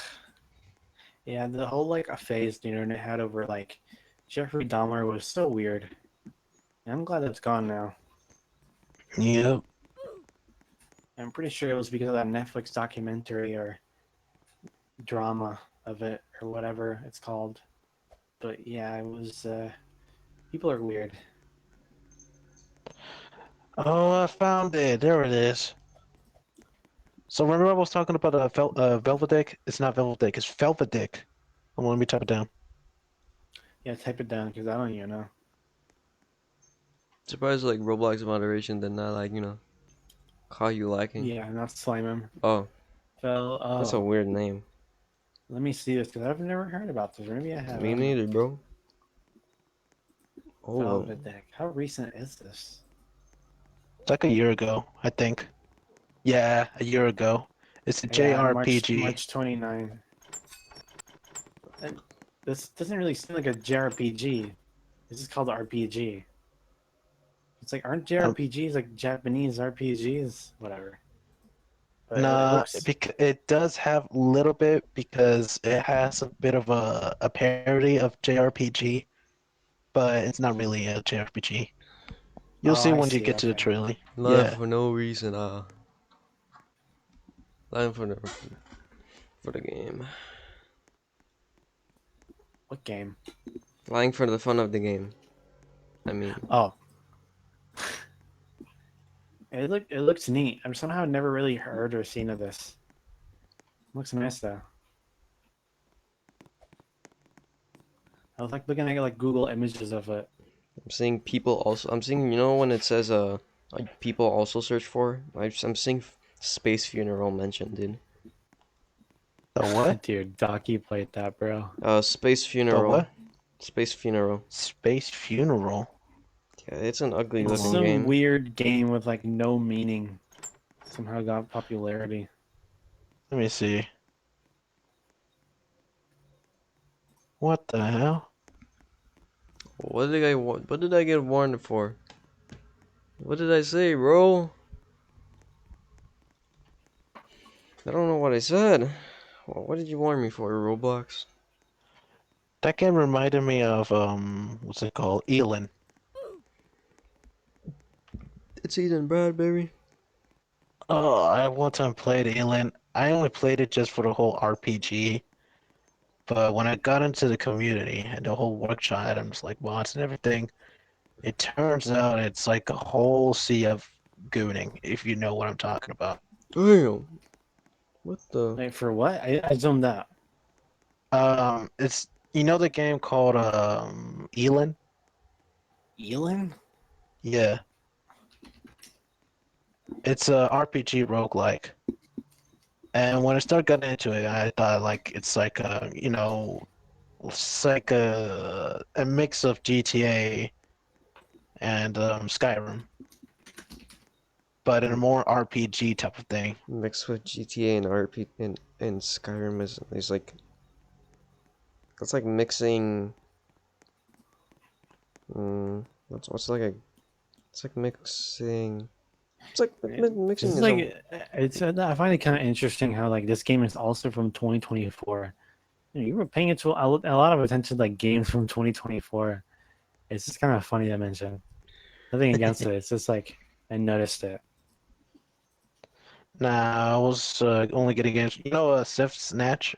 Yeah, the whole like a phase the internet had over like Jeffrey Dahmer was so weird. I'm glad that's gone now.
Yep.
I'm pretty sure it was because of that Netflix documentary or drama of it or whatever it's called. But yeah, it was. People are weird.
Oh, I found it. There it is. So remember I was talking about Velvedick? It's not Velvedick, it's Velvedick. Hold on, let me type it down.
Yeah, type it down because I don't even know.
Surprised like Roblox moderation did not like call you lacking.
Yeah, not slime him.
Oh,
Well,
that's a
oh,
weird name.
let me see this because I've never heard about this. Or maybe I have. I
Me
don't know.
neither, bro. Hold up.
Velvet Deck. How recent is this?
It's like a year ago, I think. Yeah, a year ago. It's a
Yeah, March
JRPG.
March 29. And this doesn't really seem like a JRPG. This is called RPG. It's like aren't
Um,
JRPGs like Japanese RPGs? Whatever. But it
nah,
looks.
it does have a little bit because it has a bit of a parody of JRPG, but it's not really a JRPG. You'll
Oh,
see
I
when you
see.
get to the
Okay.
trailer.
Lying
Yeah.
for no reason. Lying for the game.
What game?
Lying for the fun of the game. I mean,
Oh, it looks neat. I'm somehow never really heard or seen of this. Looks nice though. I was like looking at like Google images of it.
I'm seeing people also. I'm seeing when it says like people also search for. I'm seeing space funeral mentioned, dude.
The what?
Dude, Docky played that, bro.
Space
The
funeral.
what?
Space funeral.
Space Funeral.
Yeah, it's an ugly
It's
Hold
looking
on.
some
game.
weird game with like no meaning. Somehow got popularity.
Let me see. What the hell?
What did I get warned for? What did I say, bro? I don't know what I said. What did you warn me for, Roblox?
That game reminded me of what's it called? Elin.
It's Eden Bradbury.
Oh, I one time played Elin. I only played it just for the whole RPG. But when I got into the community and the whole workshop items like mods and everything, it turns out it's like a whole sea of gooning, if you know what I'm talking about.
Damn. What the?
Wait, for what? I zoomed out.
It's you know the game called Elin?
Elin?
Yeah. It's a RPG roguelike. And when I started getting into it, I thought like it's like it's like a mix of GTA and Skyrim, but in a more RPG type of thing.
Mixed with GTA and RP and Skyrim is like it's like mixing. What's like a it's like mixing. It's like
This
mixing
is
is
like
a
it's. I find it kind of interesting how like this game is also from 2024. You were paying it to a lot of attention to like games from 2024. It's just kind of funny to mention. Nothing against it. It's just like I noticed it.
Nah, I was only getting games. You know, Sif Snatch?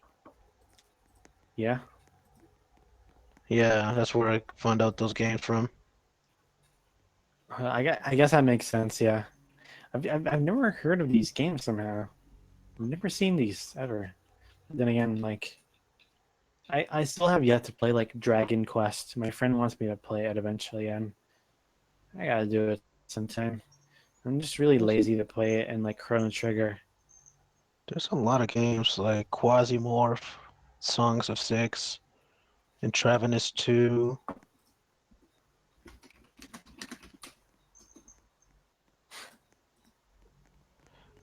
Yeah.
Yeah, that's where I found out those games from.
I guess that makes sense. Yeah, I've never heard of these games somehow. I've never seen these ever. Then again, like I still have yet to play like Dragon Quest. My friend wants me to play it eventually, and I gotta do it sometime. I'm just really lazy to play it in like Chrono Trigger.
There's a lot of games like Quasimorph, Songs of Six, and Travenus 2,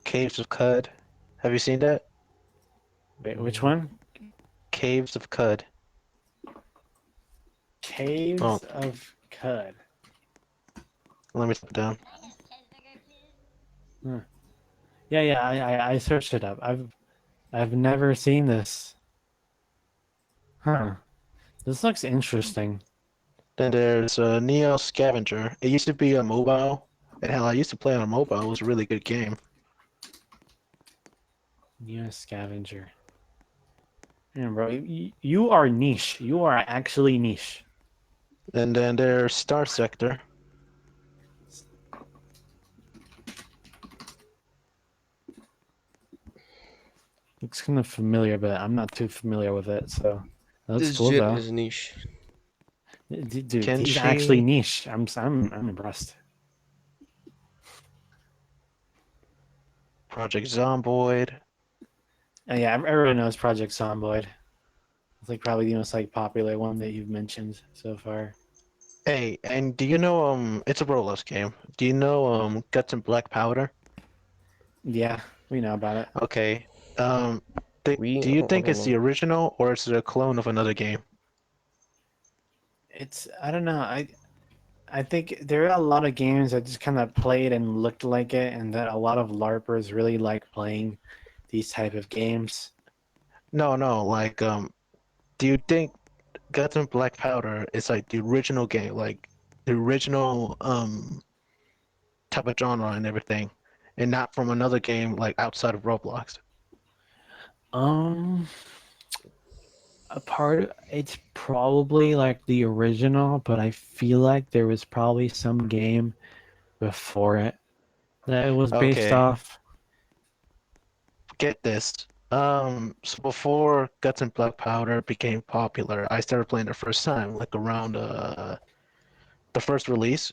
Caves of Cud. Have you seen that?
Wait, which one?
Caves of Cud. Oh,
Caves of Cud.
let me put it down.
Huh. Yeah. I searched it up. I've never seen this. Huh. This looks interesting.
Then there's Neo Scavenger. It used to be a mobile, and hell, I used to play on a mobile. It was a really good game.
Neo Scavenger. Man, bro, you are niche. You are actually niche.
And then there's Star Sector.
Looks kind of familiar, but I'm not too familiar with it. So that looks
This
cool
jit
though.
is niche.
Dude, he's actually
Kenshi,
niche. I'm impressed.
Project Zomboid.
Yeah, everyone knows Project Zomboid. It's like probably the most like popular one that you've mentioned so far.
Hey, and do you know it's a Roblox game. Do you know Guts and Black Powder?
Yeah, we know about it.
Okay. Um do you
I
think
don't
it's the
know.
original or is it a clone of another game?
It's I don't know. I think there are a lot of games that just kind of played and looked like it, and that a lot of LARPers really like playing these type of games.
No, no, like do you think Guts and Black Powder is like the original game, like the original type of genre and everything, and not from another game like outside of Roblox?
Um, a part it's probably like the original, but I feel like there was probably some game before it that it was based
Okay,
off.
get this. So before Guts and Black Powder became popular, I started playing the first time, like around the first release.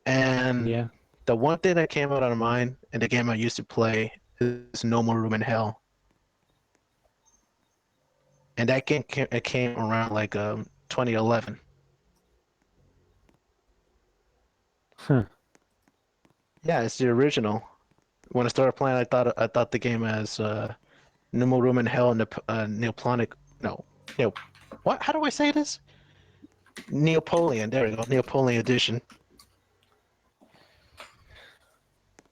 And
Yeah.
the one thing that came out of mind in the game I used to play is No More Room in Hell. And that game it came around like 2011.
Huh.
Yeah, it's the original. When I started playing, I thought the game as No More Room in Hell and the Neoplonic. No, Neo. What? How do I say this? Neopolian. There we go. Neopolian edition.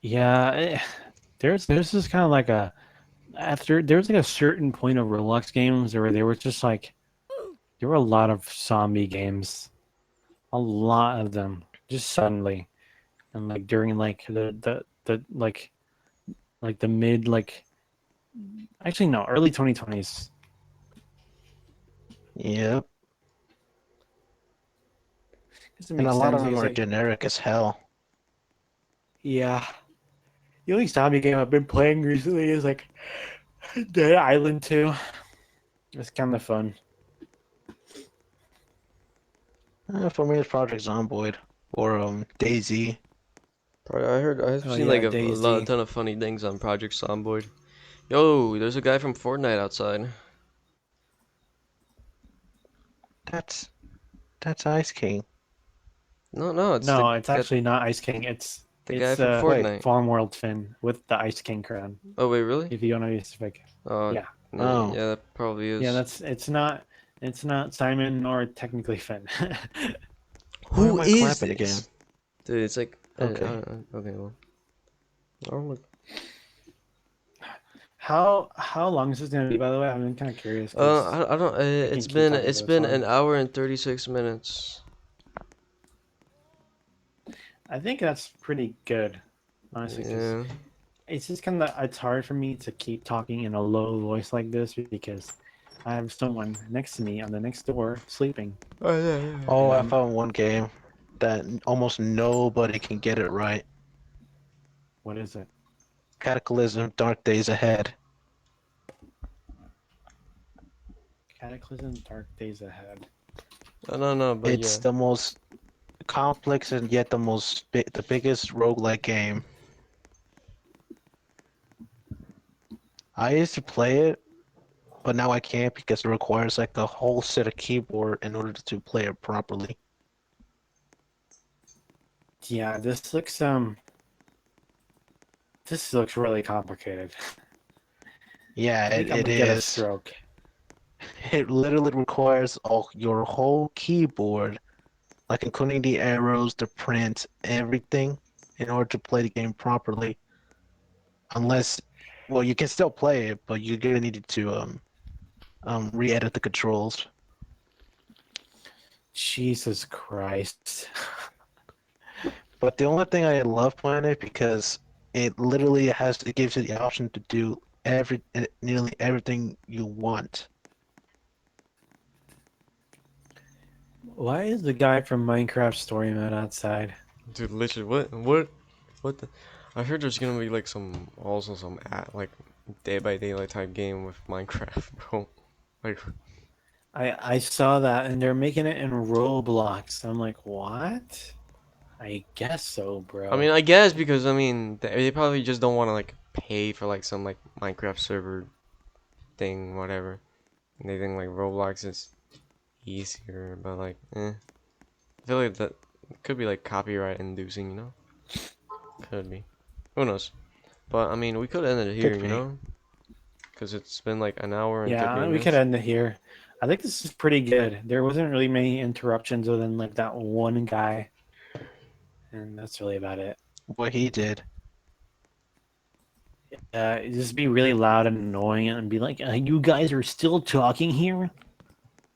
Yeah. There's just kind of like a after there's like a certain point of Roblox games where there was just like there were a lot of zombie games, a lot of them, just suddenly, and like during like the like the mid like actually no early 2020s.
Yep.
Does it
And
make
a lot of
sense?
them
Because
are
like
generic as hell.
yeah, the only zombie game I've been playing recently is like Dead Island 2. It's kind of fun.
For me, it's Project Zomboid or Daisy.
I've
Oh
seen
yeah,
like a
DayZ.
ton of funny things on Project Zomboid. Yo, there's a guy from Fortnite outside.
That's that's Ice King.
No, it's
No, it's
got
actually not Ice King.
the guy
It's
from
Wait.
Fortnite.
Farm World Finn with the Ice King crown.
Oh wait, really?
If you want to be specific.
Oh,
Yeah.
Oh,
yeah, that probably
Yeah,
is.
that's it's not Simon nor technically Finn.
why
Who
am I
is
clapping again?
this? Dude, it's like I
Okay.
don't know. Okay, well, I don't look.
How long is this gonna be, by the way? I'm kind of curious because
I don't.
I can keep talking
It's
for this
been an
long.
hour and 36 minutes.
I think that's pretty good, honestly, because
Yeah.
it's just kind of it's hard for me to keep talking in a low voice like this because I have someone next to me on the next door sleeping,
Oh yeah, yeah,
Oh,
and
I
I'm
found one game that almost nobody can get it right.
What is it?
Cataclysm: Dark Days Ahead.
Cataclysm: Dark Days Ahead.
No, but
It's
yeah.
the most complex and yet the biggest roguelike game. I used to play it, but now I can't because it requires like a whole set of keyboard in order to play it properly.
Yeah, this looks really complicated.
Yeah,
I think I'm
it
gonna get a
is.
stroke.
It literally requires your whole keyboard, like including the arrows, the print, everything, in order to play the game properly. Unless, well, you can still play it, but you're gonna need to re-edit the controls.
Jesus Christ.
But the only thing I love playing it because it gives you the option to do nearly everything you want.
Why is the guy from Minecraft Story Mode outside?
Dude, literally, what the? I heard there's gonna be like some like day by day like type game with Minecraft, bro. Like,
I saw that and they're making it in Roblox. I'm like, what? I guess so,
I mean,
bro.
I guess because I mean they probably just don't want to like pay for like some like Minecraft server thing, whatever. And they think like Roblox is easier, but like, I feel like that could be like copyright inducing, you know? Could be. Who knows? But I mean, we could end it here,
Could
you
be.
know? Because it's been like an hour and 38
Yeah, we could
minutes.
end it here. I think this is pretty good. There wasn't really many interruptions other than like that one guy, and that's really about it.
What he did.
Just be really loud and annoying and be like, "You guys are still talking here?"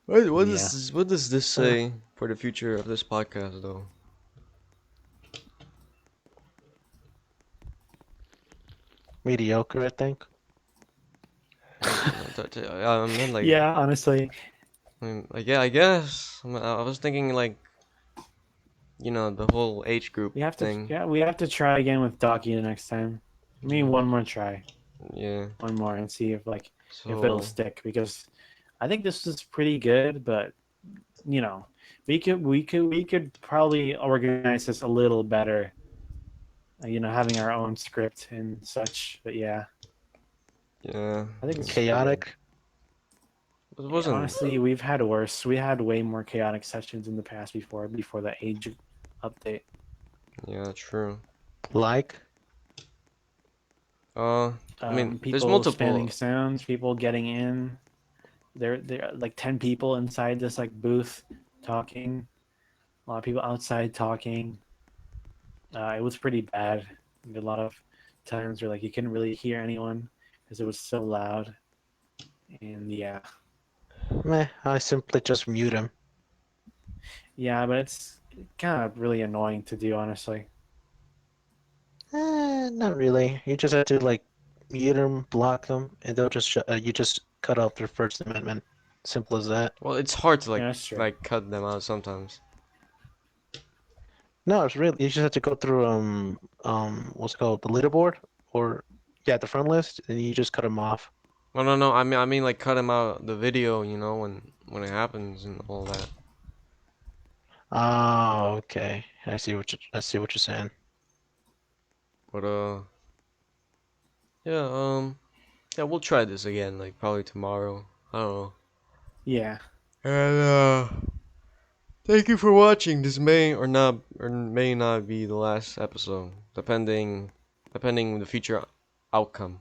Yeah.
What does this
Uh,
say for the future of this podcast, though?
Mediocre, I think.
I mean, like,
yeah, honestly,
like, yeah, I guess. I was thinking, like, you know, the whole age group thing.
we have to try again with Docky the next time. Maybe
Yeah.
one more try,
Yeah.
one more, and see if it'll
So,
stick. Because I think this is pretty good, but you know, we could probably organize this a little better. Having our own script and such. But yeah,
yeah.
I think this is pretty good.
Chaotic.
It wasn't.
Honestly, we've had worse. We had way more chaotic sessions in the past before the age update.
Yeah, true.
Like.
I mean, there's
People spamming
multiple.
sounds, people getting in. There like 10 people inside this like booth talking. A lot of people outside talking. It was pretty bad. A lot of times where like you couldn't really hear anyone because it was so loud. And yeah,
Meh, I simply just mute him.
yeah, but it's kind of really annoying to do, honestly.
Not really. You just have to like mute them, block them, and they'll just you just cut off their First Amendment. Simple as that.
Well, it's hard to
Yeah, that's true.
like cut them out sometimes.
No, it's really you just have to go through what's it called, the leaderboard, or yeah, the friend list, and you just cut them off.
No. I mean, like cut them out the video, you know, when it happens and all that.
Oh, okay. I see what you're saying.
But yeah, yeah, we'll try this again, like probably tomorrow. I don't know.
Yeah.
And thank you for watching. This may or may not be the last episode, depending the future outcome.